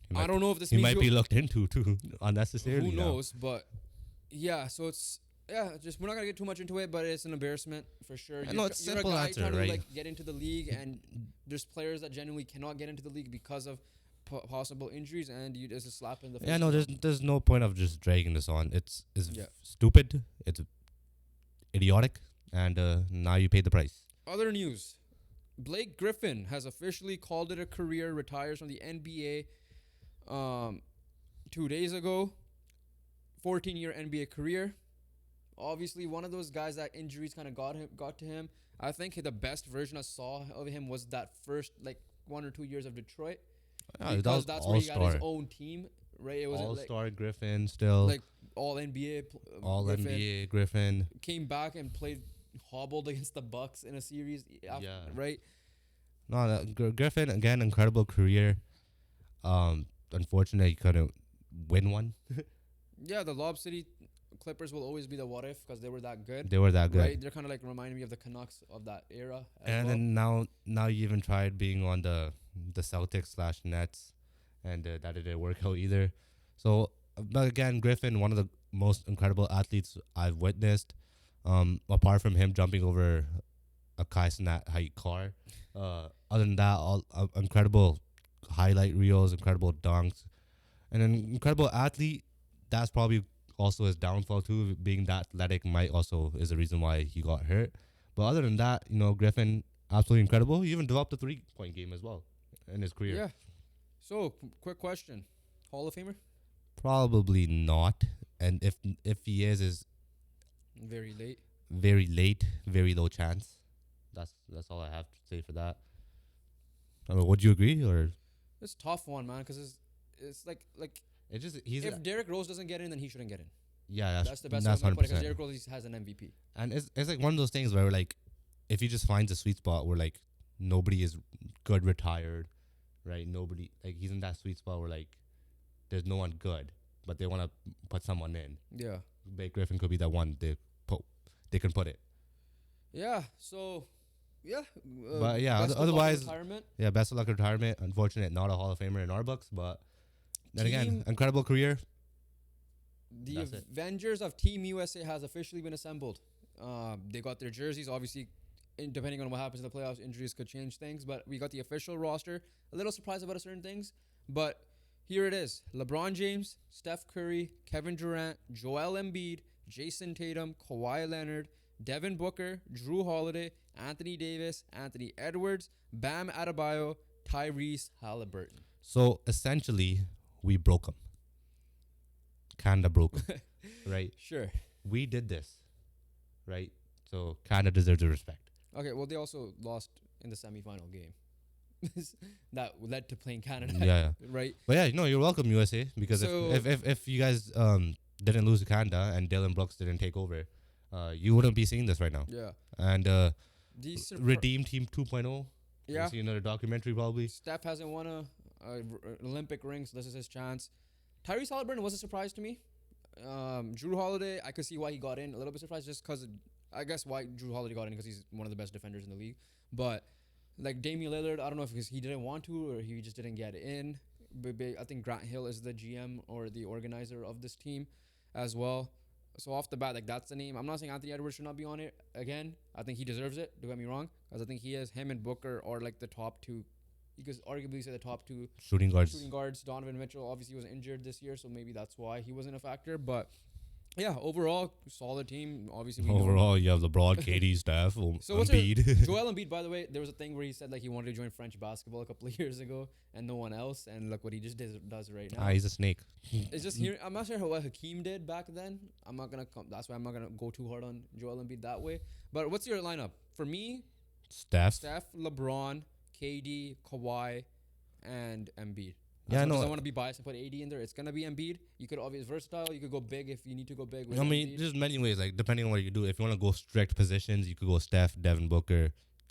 He I might, don't know if this he means might be looked into too unnecessarily. who now. knows, but yeah. So it's just we're not gonna get too much into it, but it's an embarrassment for sure. I know it's you're simple a guy answer, trying right? to like get into the league, and there's players that genuinely cannot get into the league because of possible injuries, and you just a slap in the face. Yeah, no, there's no point of just dragging this on. It's Yeah. stupid. It's idiotic, and now you pay the price. Other news: Blake Griffin has officially called it a career, retires from the NBA 2 days ago. 14-year NBA career. Obviously, one of those guys that injuries kind of got to him. I think the best version I saw of him was that first like 1 or 2 years of Detroit, because that's where he got his own team, right? It was All-star Griffin still. like all NBA, All NBA Griffin. came back and played hobbled against the Bucks in a series. Yeah. Right. No, Griffin again, incredible career. Unfortunately, he couldn't win one. Yeah, the Lob City Clippers will always be the what if because they were that good. They were that good. Right, they're kind of like reminding me of the Canucks of that era. And then now you even tried being on the Celtics / Nets, and that didn't work out either. So, but again, Griffin, one of the most incredible athletes I've witnessed. Apart from him jumping over a Kaisenat height car, other than that, all incredible highlight reels, incredible dunks, and an incredible athlete. That's probably also his downfall too. Being that athletic might also is the reason why he got hurt. But other than that, Griffin, absolutely incredible. He even developed a 3-point game as well in his career. Yeah. So, quick question: Hall of Famer? Probably not. And if he is Very late. very late, very low chance. That's all I have to say for that. I mean, would you agree or? It's a tough one, man, because it's like It's just he's if Derrick Rose doesn't get in, then he shouldn't get in. yeah, That's the best that's way to put it, because 100%. Derrick Rose has an MVP. And it's like one of those things where like, if he just finds a sweet spot where like nobody is good retired, right? Nobody like he's in that sweet spot where like there's no one good, but they want to put someone in. Yeah. Blake Griffin could be that one they can put it. Yeah. So, yeah. But yeah, best of luck in otherwise, retirement. yeah, best of luck in retirement. Unfortunate, not a Hall of Famer in our books, but then again, Team- incredible career. The That's it. Avengers of Team USA has officially been assembled. They got their jerseys. Obviously, depending on what happens in the playoffs, injuries could change things. But we got the official roster. A little surprised about certain things, but here it is: LeBron James, Steph Curry, Kevin Durant, Joel Embiid, Jason Tatum, Kawhi Leonard, Devin Booker, Drew Holiday, Anthony Davis, Anthony Edwards, Bam Adebayo, Tyrese Halliburton. So essentially, we broke him. Canada broke him, right? Sure. We did this, right? So Canada deserves the respect. Okay, well, they also lost in the semifinal game. That led to playing Canada, Yeah. right? But yeah, you're welcome, USA, because So- if you guys didn't lose to Canada and Dylan Brooks didn't take over, you wouldn't be seeing this right now. Yeah. And Decent. Redeem Team 2.0. Yeah. You'll see another documentary probably. Steph hasn't won a Olympic ring, so this is his chance. Tyrese Halliburton was a surprise to me. Drew Holiday, I could see why he got in. A little bit surprised just because, I guess why Drew Holiday got in, because he's one of the best defenders in the league. But like Damian Lillard, I don't know if because he didn't want to or he just didn't get in. I think Grant Hill is the GM or the organizer of this team as well. So off the bat, like that's the name. I'm not saying Anthony Edwards should not be on it again. I think he deserves it. Don't get me wrong, because I think he is him and Booker are like the top two. You could arguably say the top two Shooting guards. shooting guards. Donovan Mitchell obviously was injured this year, so maybe that's why he wasn't a factor. But yeah, overall solid team. Obviously, we know. Overall, you have LeBron, KD, Steph, So what's Embiid. Joel Embiid, by the way, there was a thing where he said like he wanted to join French basketball a couple of years ago, and no one else. And look what he just does right now. He's a snake. It's just here. I'm not sure what Hakeem did back then. I'm not gonna. That's why I'm not gonna go too hard on Joel Embiid that way. But what's your lineup for me? Steph. Steph, LeBron, KD, Kawhi, and Embiid. Yeah, As much no. as I want to be biased and put AD in there, it's gonna be Embiid. You could obviously versatile. You could go big if you need to go big. With I mean, Embiid. there's many ways. Like depending on what you do, if you want to go strict positions, you could go Steph, Devin Booker,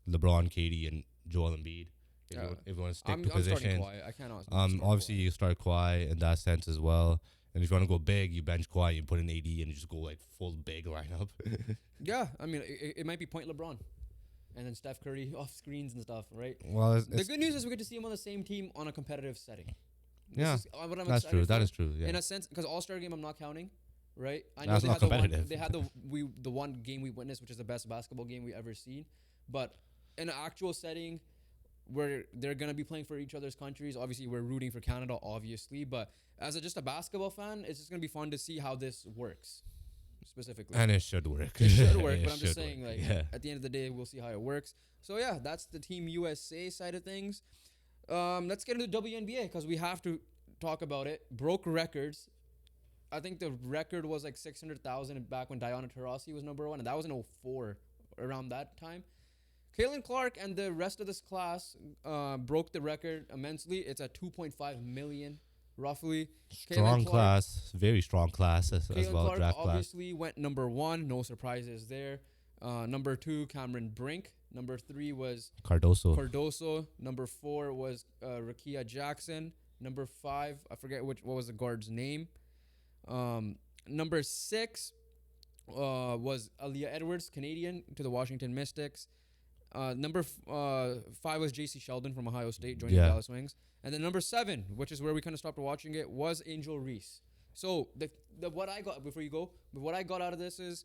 LeBron, KD, and Joel Embiid. If you want to stick I'm to starting positions, Kawhi. I cannot. obviously you start Kawhi in that sense as well. And if you want to go big, you bench Kawhi, you put in AD, and you just go like full big lineup. Yeah, I mean, it might be point LeBron, and then Steph Curry off screens and stuff, right? Well, The good news is we get to see him on the same team on a competitive setting. yeah, This is what I'm that's excited true. for. That is true. Yeah, In a sense, because All-Star game I'm not counting, right? I know that's they not had the competitive. one. They had the one game we witnessed, which is the best basketball game we ever seen. But in an actual setting where they're gonna be playing for each other's countries, obviously we're rooting for Canada, obviously. But as just a basketball fan, it's just gonna be fun to see how this works specifically. And it should work. It should work, It but I'm just should saying, work. like, Yeah. at the end of the day, we'll see how it works. So yeah, that's the Team USA side of things. Let's get into the WNBA because we have to talk about it. Broke records. I think the record was like 600,000 back when Diana Taurasi was number one, and that was in 04, around that time. Caitlin Clark and the rest of this class broke the record immensely. It's at 2.5 million, roughly. Strong class, very strong class as Caitlin well. Clark Draft class. obviously went number one. No surprises there. Number two, Cameron Brink. Number three was Cardoso. Number four was Rakia Jackson. Number five, I forget what was the guard's name. Number six was Aaliyah Edwards, Canadian, to the Washington Mystics. Number five was J.C. Sheldon from Ohio State, joining the Dallas Wings. And then number seven, which is where we kind of stopped watching it, was Angel Reese. So the what I got before you go, what I got out of this is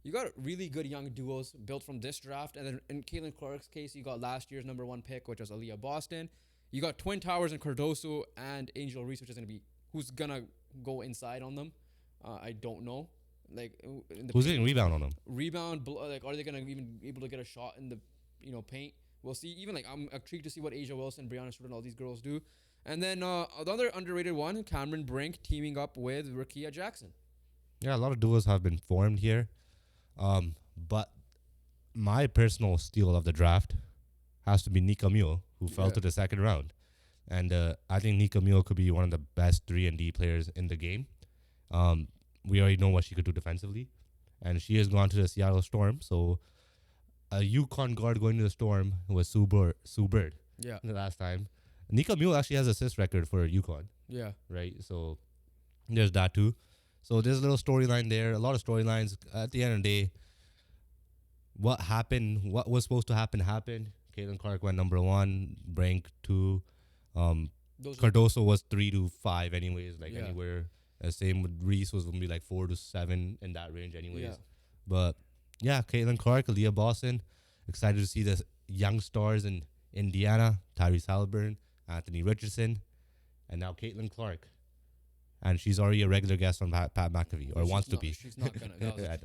you got really good young duos built from this draft, and then in Caitlin Clark's case, you got last year's number one pick, which was Aaliyah Boston. You got Twin Towers and Cardoso and Angel Reese, which is who's gonna go inside on them. I don't know. Like Who's getting rebound on them? Rebound, like are they gonna even able to get a shot in the paint? We'll see. Even like I'm intrigued to see what Asia Wilson, Brianna Stewart, and all these girls do. And then another underrated one, Cameron Brink teaming up with Rakia Jackson. Yeah, a lot of duos have been formed here. But my personal steal of the draft has to be Nika Mule, who fell to the second round. And I think Nika Mule could be one of the best 3-and-D players in the game. We already know what she could do defensively. And she has gone to the Seattle Storm. So a UConn guard going to the Storm was Sue Bird. Yeah. The last time. Nika Mule actually has assist record for UConn. Yeah. Right? So there's that too. So there's a little storyline there. A lot of storylines. At the end of the day, what happened, what was supposed to happen, happened. Caitlin Clark went number one. Brink 2. Cardoso was 3 to 5 anyways. Anywhere. Same with Reese was going to be like 4 to 7 in that range anyways. Yeah. But yeah, Caitlin Clark, Aaliyah Boston. Excited to see the young stars in Indiana. Tyrese Halliburton, Anthony Richardson, and now Caitlin Clark. And she's already a regular guest on Pat McAfee, or wants to be. She's not gonna. That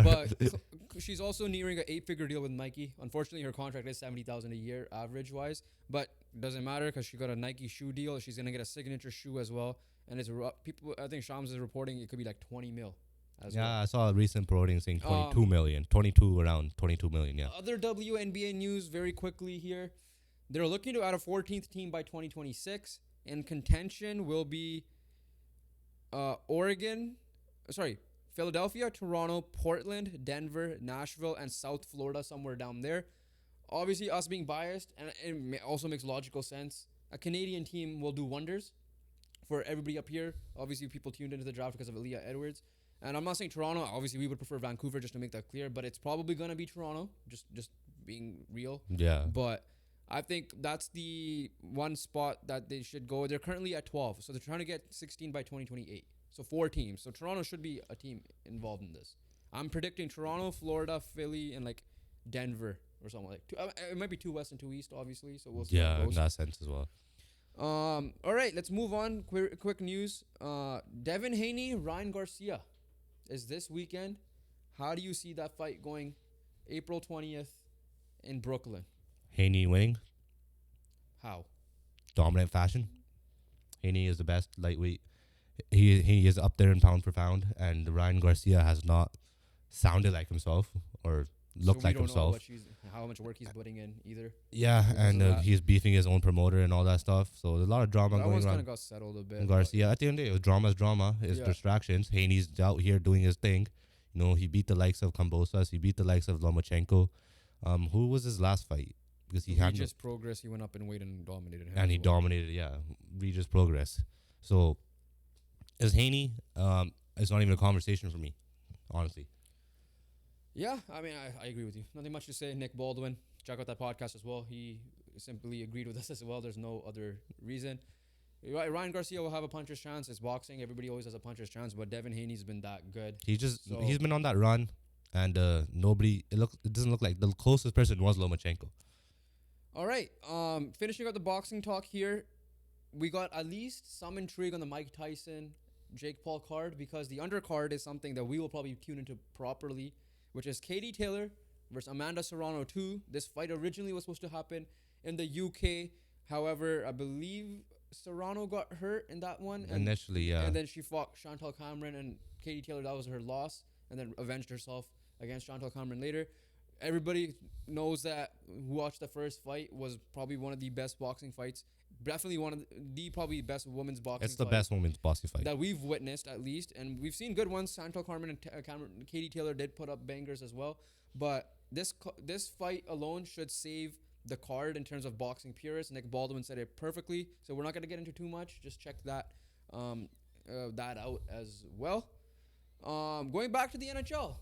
was true. But she's also nearing an 8-figure deal with Nike. Unfortunately, her contract is $70,000 a year, average wise. But doesn't matter because she got a Nike shoe deal. She's gonna get a signature shoe as well. And it's people. I think Shams is reporting it could be like 20 mil. Well. I saw a recent reporting saying 22 million, 22 around 22 million. Yeah. Other WNBA news very quickly here. They're looking to add a 14th team by 2026. In contention will be Philadelphia, Toronto, Portland, Denver, Nashville, and South Florida, somewhere down there. Obviously, us being biased, and it also makes logical sense. A Canadian team will do wonders for everybody up here. Obviously, people tuned into the draft because of Aaliyah Edwards. And I'm not saying Toronto. Obviously, we would prefer Vancouver, just to make that clear. But it's probably going to be Toronto, just being real. Yeah. But I think that's the one spot that they should go. They're currently at 12, so they're trying to get 16 by 2028. So 4 teams. So Toronto should be a team involved in this. I'm predicting Toronto, Florida, Philly, and like Denver or something like. It might be 2 West and 2 East, obviously. So we'll see. Yeah, in that sense as well. All right, let's move on. Quick news. Devin Haney, Ryan Garcia is this weekend. How do you see that fight going? April 20th in Brooklyn. Haney winning. How? Dominant fashion. Haney is the best lightweight. He is up there in pound for pound, and Ryan Garcia has not sounded like himself or looked like himself. How much work he's putting in either. Yeah, and he's beefing his own promoter and all that stuff. So there's a lot of drama going on. That one's kind of got settled a bit. Garcia, at the end of the day, it was drama. It's distractions. Haney's out here doing his thing. You know, he beat the likes of Kambosas. He beat the likes of Lomachenko. Who was his last fight? Because he had Regis Progress. He went up in weight and dominated him. And he dominated, Regis Progress. So Is Haney? It's not even a conversation for me, honestly. Yeah, I mean, I agree with you. Nothing much to say. Nick Baldwin, check out that podcast as well. He simply agreed with us as well. There's no other reason. Ryan Garcia will have a puncher's chance. It's boxing. Everybody always has a puncher's chance, but Devin Haney's been that good. He's So, been on that run, and nobody. It doesn't look like the closest person was Lomachenko. all right. Finishing up the boxing talk here, we got at least some intrigue on the Mike Tyson, Jake Paul card because the undercard is something that we will probably tune into properly, which is Katie Taylor versus Amanda Serrano 2. This fight originally was supposed to happen in the UK. However, I believe Serrano got hurt in that one, Initially, yeah. and then she fought Chantal Cameron, and Katie Taylor, that was her loss, and then avenged herself against Chantal Cameron later. Everybody knows that who watched the first fight was probably one of the best boxing fights. Definitely one of the probably best women's boxing. It's the fight best women's boxing fight. that we've witnessed at least, and we've seen good ones. Chantal Cameron and Katie Taylor did put up bangers as well, but this fight alone should save the card in terms of boxing purists. Nick Baldwin said it perfectly, so we're not gonna get into too much. Just check that out as well. Going back to the NHL,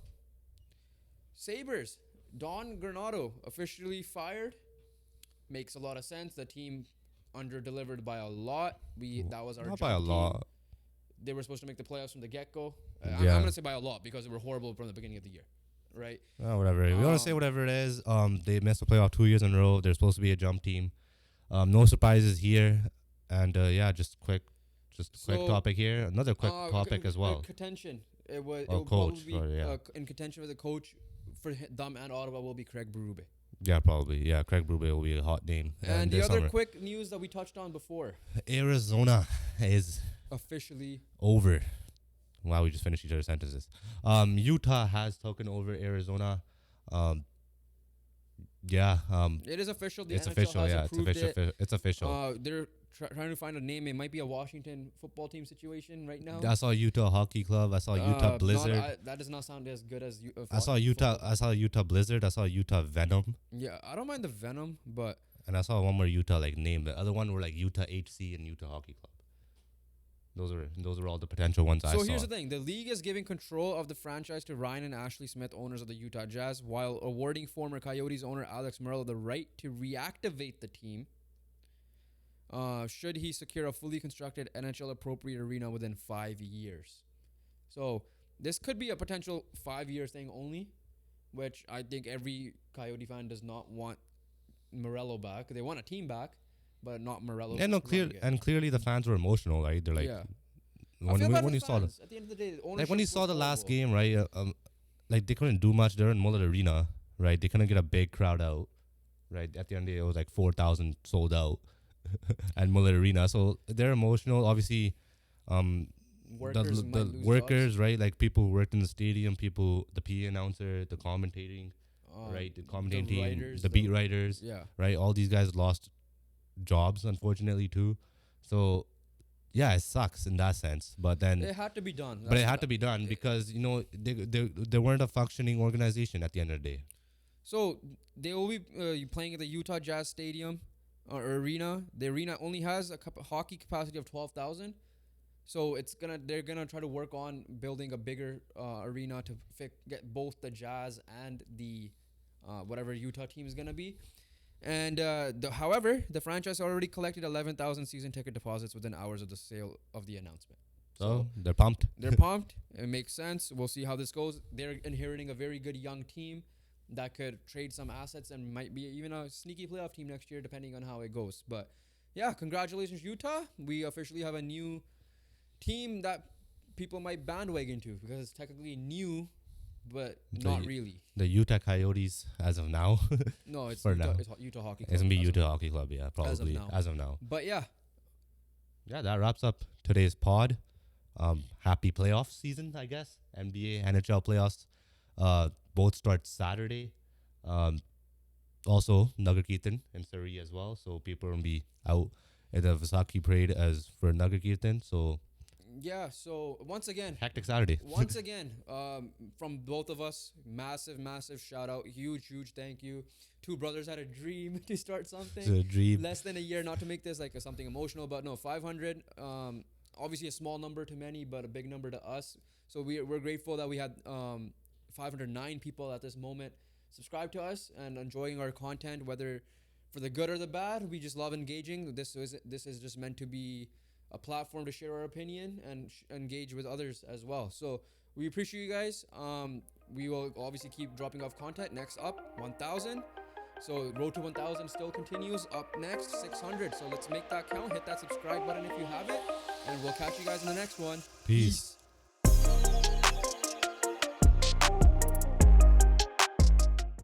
Sabres. Don Granado officially fired. Makes a lot of sense. The team under delivered by a lot. That was our Not dream by a team. lot. They were supposed to make the playoffs from the get go. I'm Yeah. gonna say by a lot because they were horrible from the beginning of the year, right? Whatever. We want to say whatever it is. They missed the playoff 2 years in a row. They're supposed to be a jump team. No surprises here, and yeah, just quick So, topic here. Another quick topic as well. Contention. It will coach, probably be sorry, yeah. in contention for the coach for them and Ottawa will be Craig Berube. Yeah, probably. Yeah, Craig Berube will be a hot name. And the this other summer. quick news that we touched on before, Arizona is officially over. Wow, we just finished each other's sentences. Utah has taken over Arizona. Yeah. it is official. The It's NHL official. has Yeah, it's approved official. it. It's official. They're trying to find a name. It might be a Washington football team situation right now. I saw Utah Hockey Club. I saw Utah Blizzard. That does not sound as good as I saw Utah. I saw Utah Blizzard. I saw Utah Venom, Yeah, I don't mind the Venom, but and I saw one more Utah like name. The other one were like Utah HC and Utah Hockey Club. Those are all the potential ones I saw. so here's the thing: the league is giving control of the franchise to Ryan and Ashley Smith, owners of the Utah Jazz, while awarding former Coyotes owner Alex Morello the right to reactivate the team. Should he secure a fully constructed NHL appropriate arena within 5 years. So this could be a potential 5-year thing only, which I think every Coyote fan does not want Morello back. They want a team back, but not Morello. Yeah, no, clearly the fans were emotional, right? They're like, yeah. when you saw at the end of the day, like when you saw the last game. game, right? Like they couldn't do much. They're in Mullet Arena, right? They couldn't get a big crowd out, right? At the end of the day, it was like 4,000 sold out at Mullet Arena. So they're emotional. Obviously, Workers might the lose workers, jobs. right? Like people who worked in the stadium, the PA announcer, the commentating, right? The commentating team, writers, the beat writers, Yeah. right? All these guys lost jobs, unfortunately, too. So, yeah, it sucks in that sense. But then, It had to be done. but it had to be done because they weren't a functioning organization at the end of the day. So they will be playing at the Utah Jazz Stadium or arena. The arena only has a hockey capacity of 12,000. So they're gonna try to work on building a bigger arena to get both the Jazz and the whatever Utah team is gonna be. And however, the franchise already collected 11,000 season ticket deposits within hours of the sale of the announcement. So they're pumped. They're pumped. It makes sense. We'll see how this goes. They're inheriting a very good young team that could trade some assets and might be even a sneaky playoff team next year, depending on how it goes. But yeah, congratulations, Utah. We officially have a new team that people might bandwagon to because it's technically new, but not really. The Utah Coyotes, as of now. No, it's for Utah, now. it's Utah Hockey Club. It's going to be as of Utah Hockey Club, yeah, probably. As of now. But yeah, Yeah, that wraps up today's pod. Happy playoff season, I guess. NBA, NHL playoffs. Both start Saturday. Also, Nagar Kirtan in Surrey as well. So people will be out at the Vaisakhi parade as for Nagar Kirtan. So yeah. So once again, hectic Saturday. From both of us, massive shout out, huge thank you. Two brothers had a dream to start something. It's a dream. Less than a year, not to make this like something emotional, but no, 500. obviously a small number to many, but a big number to us. So we're grateful that we had 509 people at this moment subscribe to us and enjoying our content, whether for the good or the bad. We just love engaging. This is just meant to be a platform to share our opinion and engage with others as well. So we appreciate you guys. We will obviously keep dropping off content. Next up, 1,000. So road to 1,000 still continues. Up next, 600. So let's make that count. Hit that subscribe button if you haven't, and we'll catch you guys in the next one. Peace.